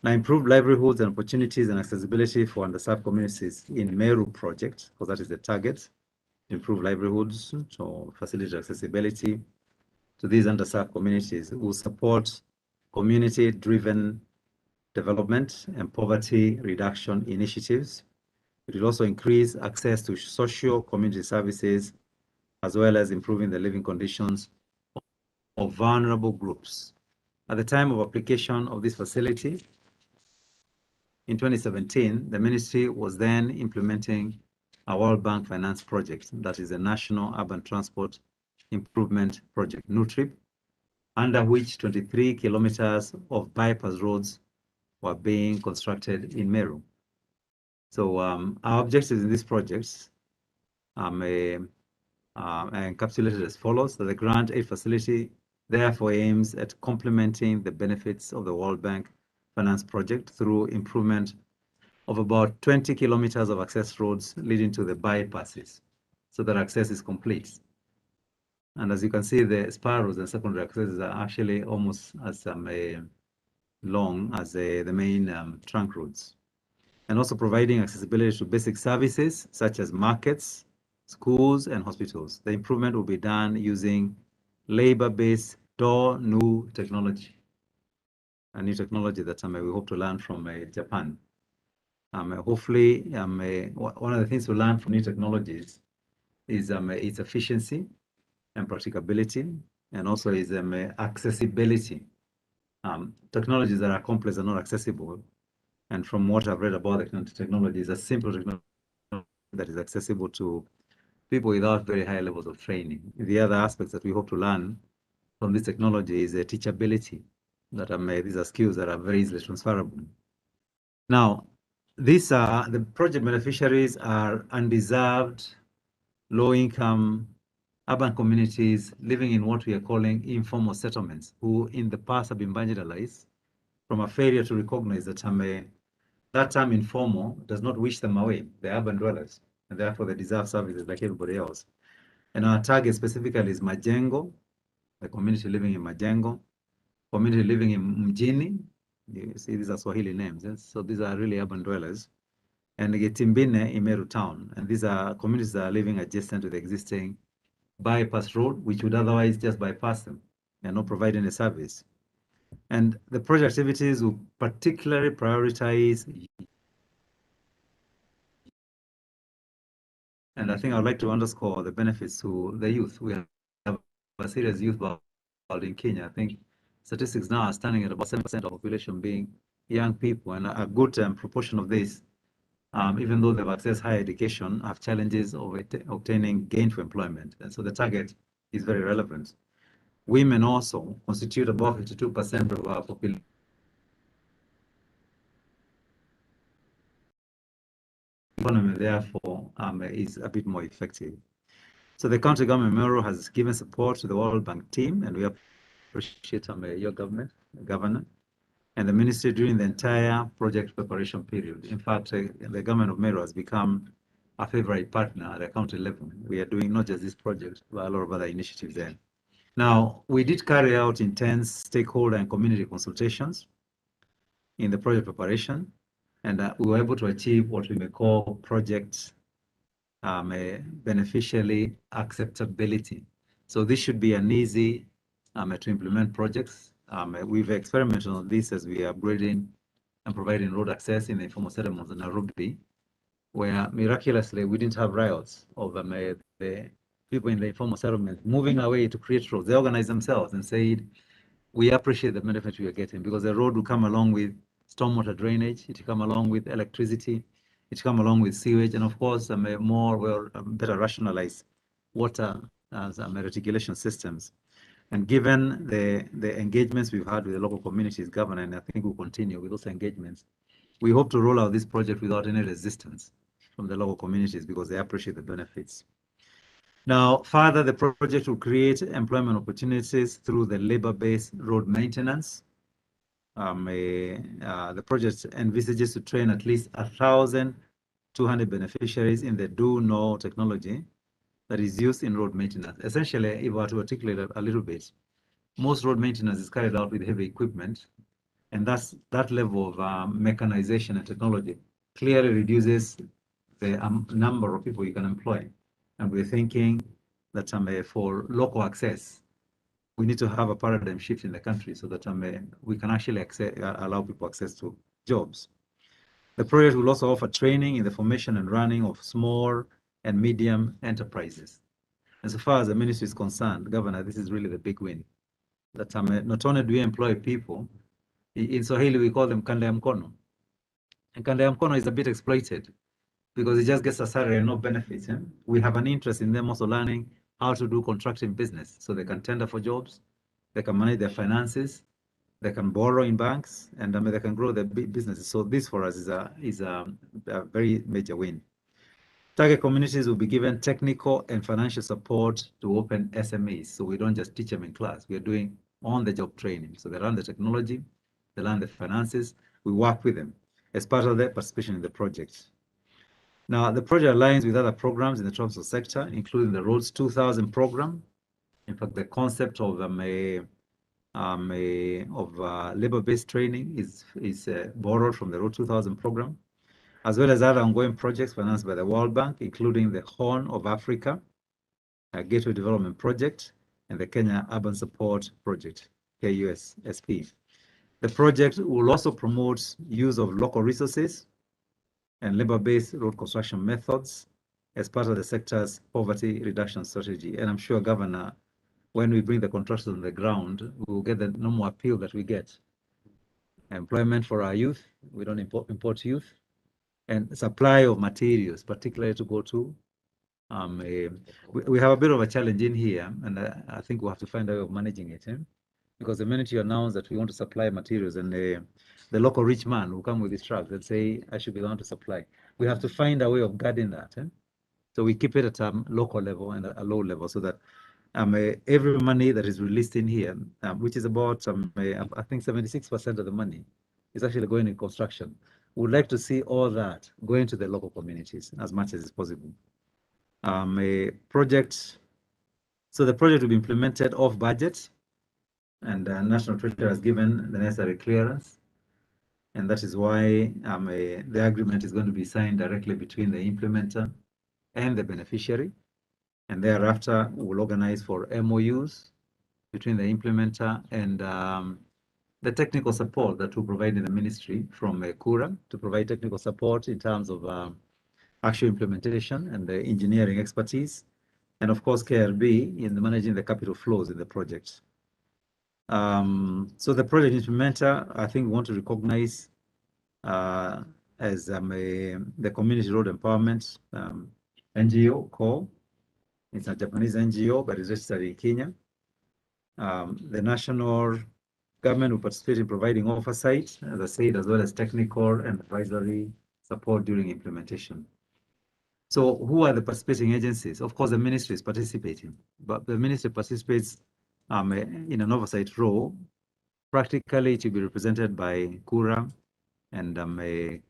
Now, improved livelihoods and opportunities and accessibility for underserved communities in Meru project, because that is the target, improve livelihoods to facilitate accessibility to these underserved communities, will support community-driven development and poverty reduction initiatives. It will also increase access to social community services, as well as improving the living conditions of vulnerable groups. At the time of application of this facility, in 2017, the ministry was then implementing a World Bank finance project, that is a National Urban Transport Improvement Project, NUTRIP, under which 23 kilometers of bypass roads were being constructed in Meru. So our objectives in these projects are encapsulated as follows. So the grant aid facility therefore aims at complementing the benefits of the World Bank finance project through improvement of about 20 kilometers of access roads leading to the bypasses, so that access is complete. And as you can see, the spur roads and secondary accesses are actually almost as long as the main trunk roads. And also providing accessibility to basic services such as markets, schools, and hospitals. The improvement will be done using labor-based door-new technology, a new technology that we hope to learn from Japan. Hopefully, one of the things we learn from new technologies is its efficiency and practicability, and also is accessibility. Technologies that are complex are not accessible. And from what I've read about the technology, is a simple technology that is accessible to people without very high levels of training. The other aspects that we hope to learn from this technology is teachability, that these are skills that are very easily transferable. Now, these are the project beneficiaries are undeserved, low-income urban communities living in what we are calling informal settlements, who in the past have been marginalized from a failure to recognize that that term informal does not wish them away. They're urban dwellers, and therefore they deserve services like everybody else. And our target specifically is Majengo, the community living in Majengo, community living in Mjini. You see, these are Swahili names. So these are really urban dwellers. And Getimbine in Meru town. And these are communities that are living adjacent to the existing bypass road, which would otherwise just bypass them. They're not providing a service. And the project activities will particularly prioritize. And I think I'd like to underscore the benefits to the youth. We have a serious youth burden in Kenya. I think statistics now are standing at about 7% of the population being young people, and a good proportion of this, even though they've accessed higher education, have challenges of obtaining gainful employment. And so the target is very relevant. Women also constitute about 52% of our population. Economy, therefore, is a bit more effective. So the county government Meru has given support to the World Bank team, and we appreciate your government, the governor, and the ministry during the entire project preparation period. In fact, the government of Meru has become a favorite partner at the county level. We are doing not just this project, but a lot of other initiatives there. Now, we did carry out intense stakeholder and community consultations in the project preparation, and we were able to achieve what we may call project beneficially acceptability. So this should be an easy to implement projects. We've experimented on this as we are upgrading and providing road access in the informal settlements in Nairobi, where miraculously we didn't have riots of the people in the informal settlement moving away to create roads. They organized themselves and said, we appreciate the benefit we are getting because the road will come along with stormwater drainage, it will come along with electricity, it will come along with sewage, and of course, better rationalized water as reticulation systems. And given the engagements we've had with the local communities, Governor, and I think we'll continue with those engagements, we hope to roll out this project without any resistance from the local communities because they appreciate the benefits. Now, further, the project will create employment opportunities through the labor-based road maintenance. The project envisages to train at least 1,200 beneficiaries in the do-know technology that is used in road maintenance. Essentially, if I were to articulate a little bit, most road maintenance is carried out with heavy equipment, and that level of mechanization and technology clearly reduces the number of people you can employ. And we're thinking that for local access, we need to have a paradigm shift in the country so that we can actually allow people access to jobs. The project will also offer training in the formation and running of small and medium enterprises. As far as the ministry is concerned, Governor, this is really the big win. That not only do we employ people, in Swahili we call them kanda ya mkono. And kanda ya mkono is a bit exploited because it just gets a salary and no benefits. We have an interest in them also learning how to do contracting business so they can tender for jobs, they can manage their finances, they can borrow in banks, and they can grow their businesses. So this for us is a very major win. Target communities will be given technical and financial support to open SMEs. So we don't just teach them in class, we are doing on-the-job training. So they learn the technology, they learn the finances, we work with them as part of their participation in the project. Now, the project aligns with other programs in the transport sector, including the Roads 2000 program. In fact, the concept of labor-based training is borrowed from the Road 2000 program, as well as other ongoing projects financed by the World Bank, including the Horn of Africa, Gateway Development Project, and the Kenya Urban Support Project, KUSSP. The project will also promote use of local resources and labor-based road construction methods as part of the sector's poverty reduction strategy. And I'm sure, Governor, when we bring the contractors on the ground, we will get the normal appeal that we get. Employment for our youth, we don't import youth, and supply of materials, particularly to go to. We have a bit of a challenge in here, and I think we'll have to find a way of managing it. Because the minute you announce that we want to supply materials and the local rich man will come with his truck and say, I should be the one to supply. We have to find a way of guarding that. So we keep it at a local level and a low level so that every money that is released in here, which is about, I think 76% of the money is actually going in construction. We'd like to see all that going to the local communities as much as is possible. A project, so the project will be implemented off budget, and National Treasury has given the necessary clearance. And that is why the agreement is going to be signed directly between the implementer and the beneficiary. And thereafter, we'll organize for MOUs between the implementer and the technical support that will provide in the ministry from Kura to provide technical support in terms of actual implementation and the engineering expertise. And of course, KRB in managing the capital flows in the project. So the project implementer, I think we want to recognize as the Community Road Empowerment NGO, CORE. It's a Japanese NGO, but it's registered in Kenya. The national government will participate in providing oversight, as I said, as well as technical and advisory support during implementation. So who are the participating agencies? Of course, the ministry is participating, but the ministry participates in an oversight role. Practically, it will be represented by Kura and the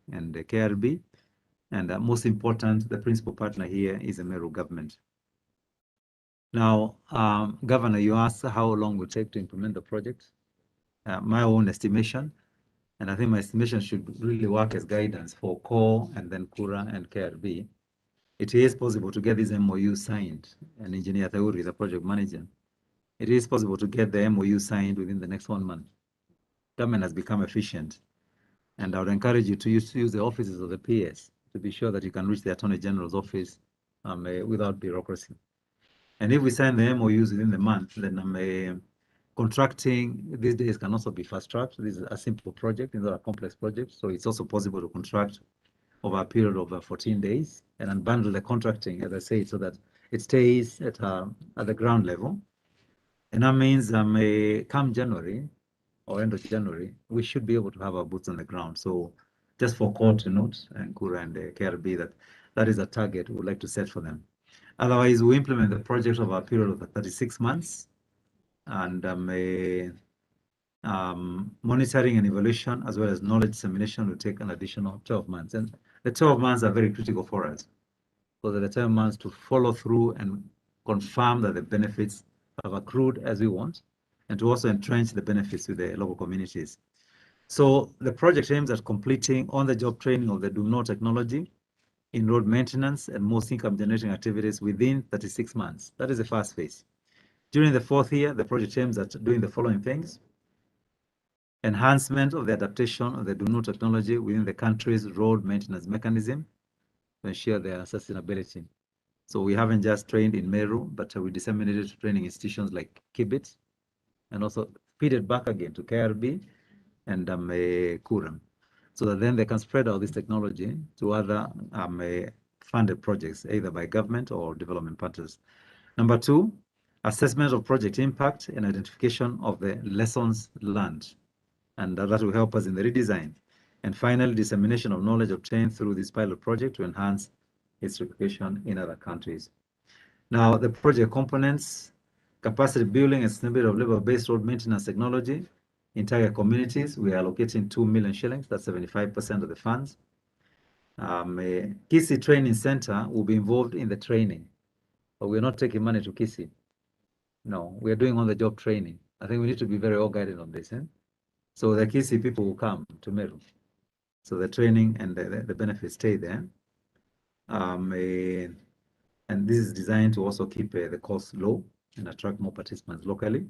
KRB. And most important, the principal partner here is the Meru government. Now, Governor, you asked how long it will take to implement the project. My own estimation, and I think my estimation should really work as guidance for CORE and then Kura and KRB. It is possible to get this MOU signed, and Engineer Theuri, the project manager, it is possible to get the MOU signed within the next 1 month. Government has become efficient, and I would encourage you to use the offices of the PS to be sure that you can reach the Attorney General's office without bureaucracy. And if we sign the MOUs within the month, then contracting these days can also be fast-tracked. This is a simple project, it's not a complex project, so it's also possible to contract over a period of 14 days and unbundle the contracting, as I say, so that it stays at the ground level. And that means come January or end of January, we should be able to have our boots on the ground. So just for CORE to note, and Kura and KRB, that is a target we would like to set for them. Otherwise, we implement the project over a period of 36 months, and monitoring and evaluation as well as knowledge dissemination will take an additional 12 months. And the 12 months are very critical for us. So the 12 months to follow through and confirm that the benefits have accrued as we want, and to also entrench the benefits with the local communities. So the project aims at completing on-the-job training of the DUNO technology in road maintenance and most income-generating activities within 36 months. That is the first phase. During the 4th year, the project aims at doing the following things: enhancement of the adaptation of the DUNO technology within the country's road maintenance mechanism to ensure their sustainability. So we haven't just trained in Meru, but we disseminated to training institutions like Kibit, and also feed it back again to KRB and Kura, so that then they can spread out this technology to other funded projects, either by government or development partners. Number 2, assessment of project impact and identification of the lessons learned, and that will help us in the redesign. And finally, dissemination of knowledge obtained through this pilot project to enhance its replication in other countries. Now, the project components: capacity building and sustainability of labor-based road maintenance technology in target communities. We are allocating 2 million shillings, that's 75% of the funds. Kisi Training Center will be involved in the training, but we're not taking money to Kisi. No, we are doing on-the-job training. I think we need to be very well-guided on this. So the Kisi people will come to Meru. So the training and the benefits stay there. And this is designed to also keep the cost low and attract more participants locally.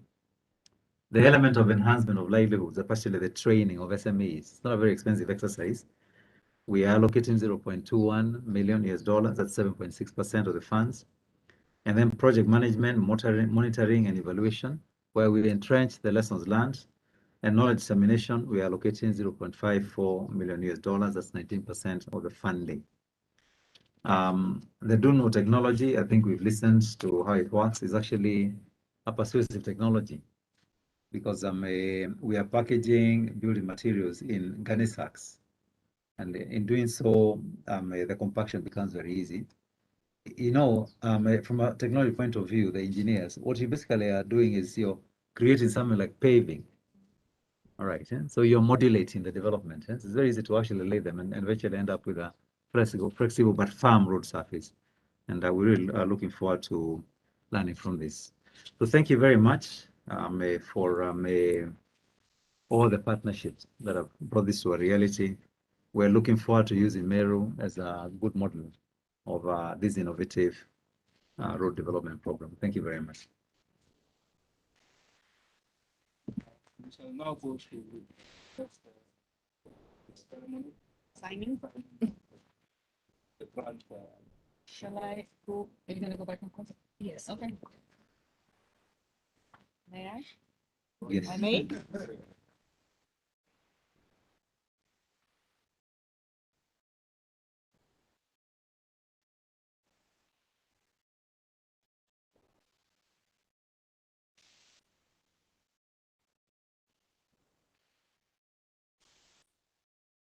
The element of enhancement of livelihoods, especially the training of SMEs, it's not a very expensive exercise. We are allocating $0.21 million, that's 7.6% of the funds. And then project management, monitoring and evaluation, where we entrench the lessons learned. And knowledge dissemination, we are allocating $0.54 million, that's 19% of the funding. The DUNO technology, I think we've listened to how it works, is actually a persuasive technology, because we are packaging building materials in gunny sacks. And in doing so, the compaction becomes very easy. You know, from a technology point of view, the engineers, what you basically are doing is you're creating something like paving. All right. So you're modulating the development. It's very easy to actually lay them and eventually end up with a flexible but firm road surface. And we really are looking forward to learning from this. So thank you very much for all the partnerships that have brought this to a reality. We're looking forward to using Meru as a good model of this innovative road development program. Thank you very much. We shall now go to the ceremony. Signing. The grant. Shall I go? Are you gonna go back and close it? Yes. Okay. May I? Yes. I may?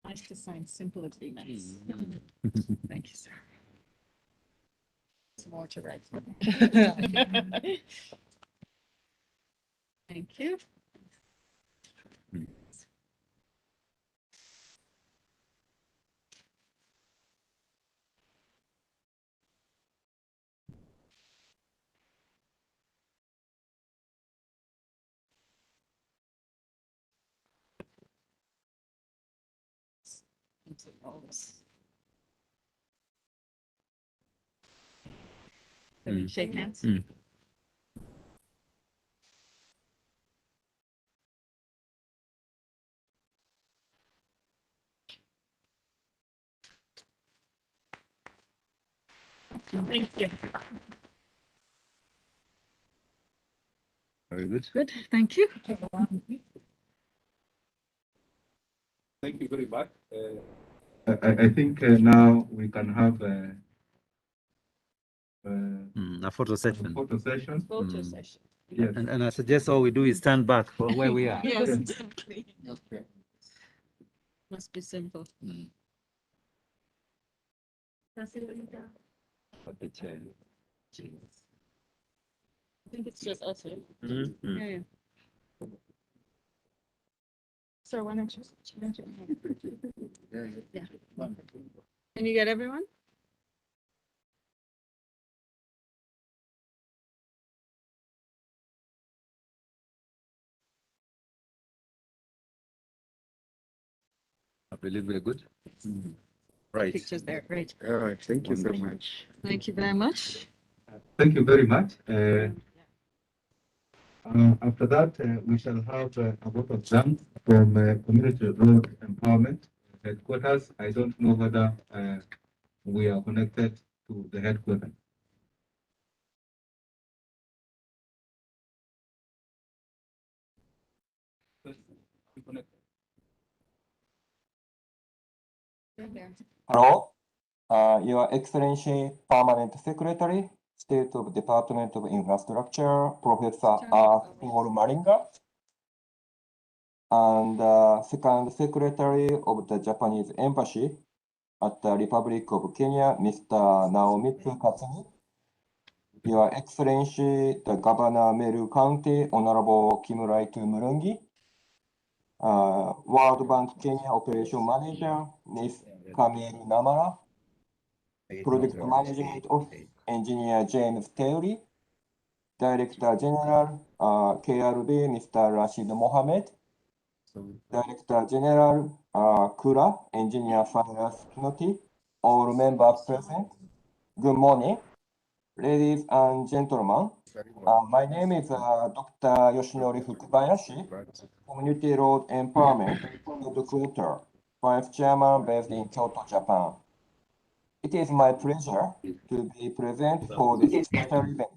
Nice to sign simple agreements. Thank you, sir. There's more to write. Thank you. Shake hands. Thank you. Very good. Good, thank you. Thank you very much. I think now we can have A photo session. photo session. Photo session. Yes. And I suggest all we do is stand back for where we are. Yes, exactly. Okay. Must be simple. But the chair. I think it's just us, right? Mhm. Yeah, yeah. Sir, why don't you? Yeah. Can you get everyone? I believe we're good. Right. Pictures there, great. All right, thank you so much. Thank you very much. Thank you very much. After that, we shall have a vote of thanks from Community Road Empowerment Headquarters. I don't know whether we are connected to the headquarters. Hello, Your Excellency Permanent Secretary, State of Department of Infrastructure, Professor R. Paul Maringa, and Second Secretary of the Japanese Embassy at the Republic of Kenya, Mr. Naomitsu Katsumi, Your Excellency, the Governor Meru County, Honorable Kimuraitu Murungi, World Bank Kenya Operation Manager, Ms. Camille Namara, Project Management Office Engineer James Theory, Director General KRB Mr. Rashid Mohammed, Director General Kura, Engineer Faras Kinoti, all members present. Good morning, ladies and gentlemen. My name is Dr. Yoshinori Fukubayashi, Community Road Empowerment Headquarters, Vice Chairman based in Kyoto, Japan. It is my pleasure to be present for this special event,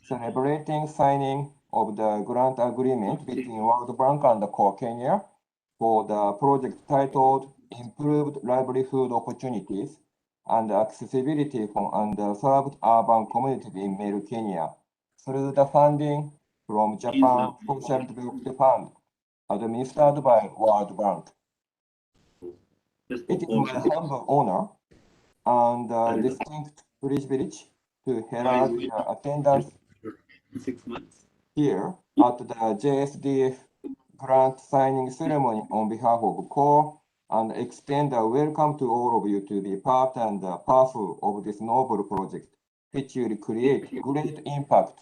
celebrating signing of the grant agreement between World Bank and the Core Kenya for the project titled Improved Livelihood Opportunities and Accessibility for Underserved Urban Communities in Meru, Kenya, through the funding from Japan Social Development Fund, administered by World Bank. It is my humble honor and distinct privilege to herald your attendance here at the JSDF grant signing ceremony on behalf of CORE and extend a welcome to all of you to be part and parcel of this noble project, which will create great impact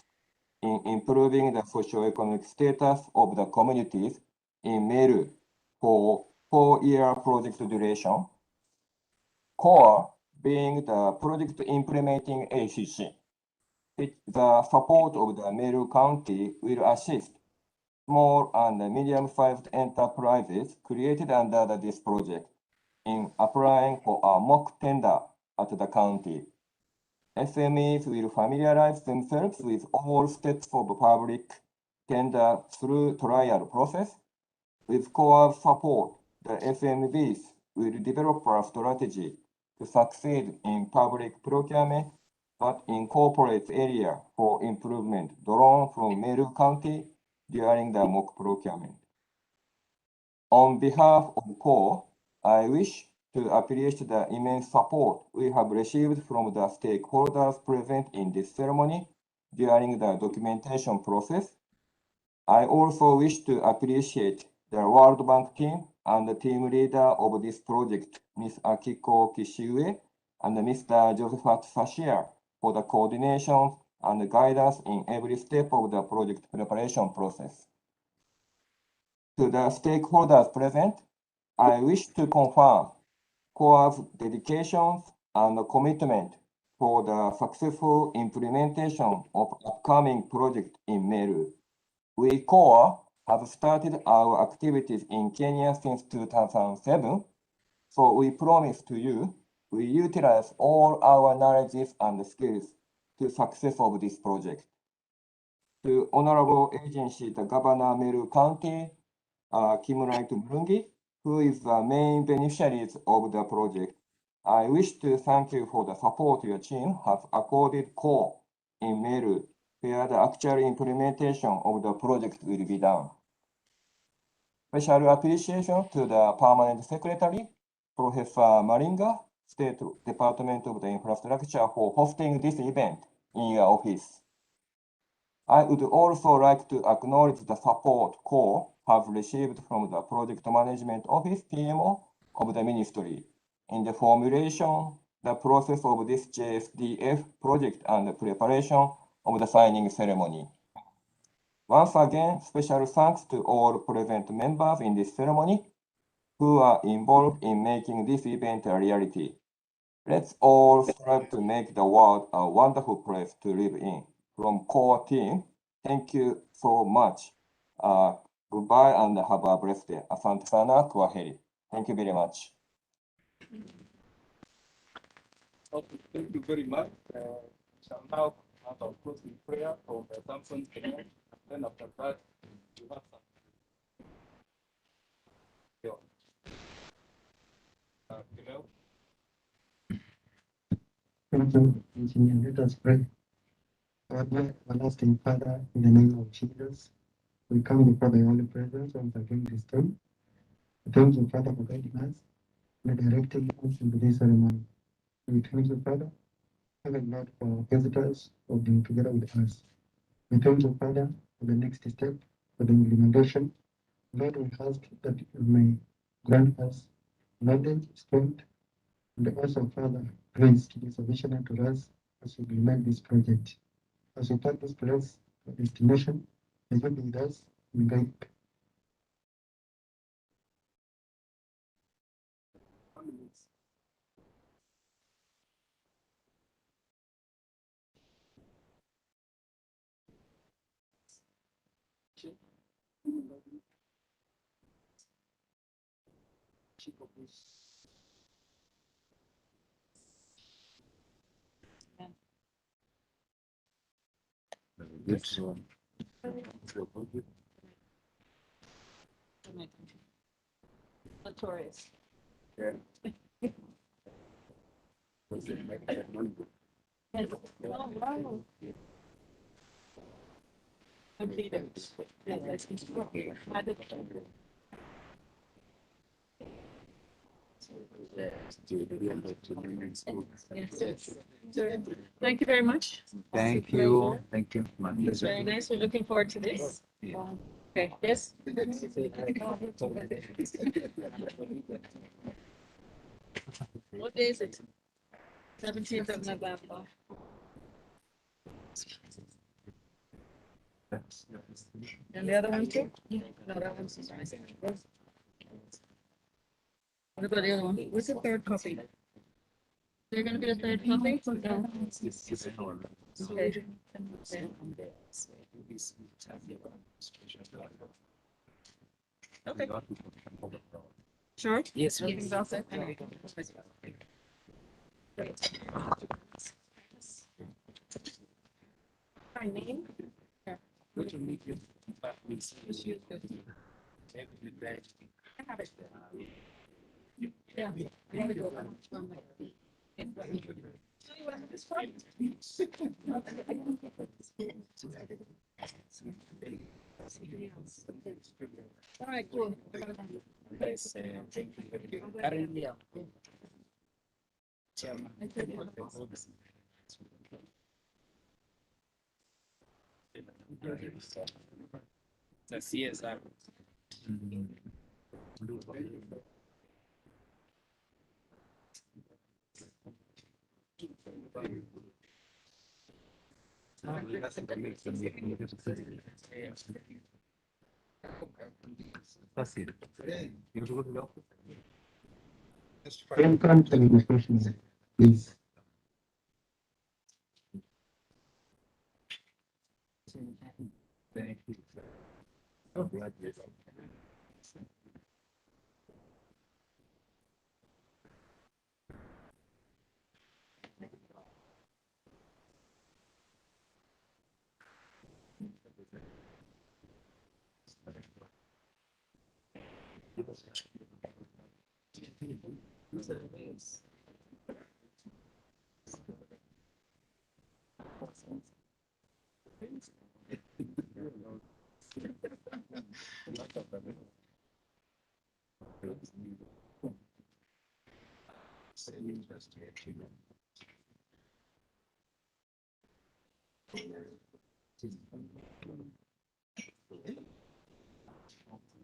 in improving the socio-economic status of the communities in Meru for 4-year project duration. CORE being the project implementing ACC. The support of the Meru County will assist small and medium-sized enterprises created under this project in applying for a mock tender at the county. SMEs will familiarize themselves with all steps of public tender through trial process. With CORE's support, the SMBs will develop a strategy to succeed in public procurement, but incorporates area for improvement drawn from Meru County during the mock procurement. On behalf of CORE, I wish to appreciate the immense support we have received from the stakeholders present in this ceremony during the documentation process. I also wish to appreciate the World Bank team and the team leader of this project, Ms. Akiko Kishiue and Mr. Josephat Sashir, for the coordination and guidance in every step of the project preparation process. To the stakeholders present, I wish to confirm CORE's dedication and commitment for the successful implementation of upcoming project in Meru. We CORE have started our activities in Kenya since 2007, so we promise to you we utilize all our knowledges and skills to success of this project. To Honorable Agency, the Governor Meru County, Kim Wright Murungi, who is the main beneficiaries of the project, I wish to thank you for the support your team has accorded CORE in Meru, where the actual implementation of the project will be done. Special appreciation to the Permanent Secretary, Professor Maringa, State Department of the Infrastructure, for hosting this event in your office. I would also like to acknowledge the support CORE have received from the Project Management Office, PMO, of the Ministry in the formulation, the process of this JSDF project and the preparation of the signing ceremony. Once again, special thanks to all present members in this ceremony who are involved in making this event a reality. Let's all strive to make the world a wonderful place to live in. From CORE team, thank you so much. Goodbye and have a blessed day. Asante sana, kwaheri. Thank you very much. Okay, thank you very much. Shall now have our closing prayer for the Samson Kenya. Then after that, you have some. Thank you, Engineer. Let us pray. God, my everlasting Father, in the name of Jesus, we come before the holy presence once again this time. Thank you, Father, for guiding us and directing us into this ceremony. We thank you, Father, Heaven Lord, for visitors for being together with us. We thank you, Father, for the next step, for the implementation. Lord, we ask that you may grant us knowledge, strength, and also, Father, grace to be sufficient to us as we implement this project. As we take this place, our destination, may you be with us and guide. Notorious. Thank you very much. Thank you. Thank you. My It's pleasure. very nice. We're looking forward to this. Yeah. Okay, yes? What day is it? 17th of November. And the other one too? No, that one's nice. What about the other one? What's the third copy? There gonna be a third copy? No. Okay. Okay. Sure? Yes, You think that's it? My name? Good to meet you. But we see you. I have it. Yeah. I have it over. All right, cool. Yes, currently, I'm chairman. The CSR. Welcome to the discussion, please. Thank you.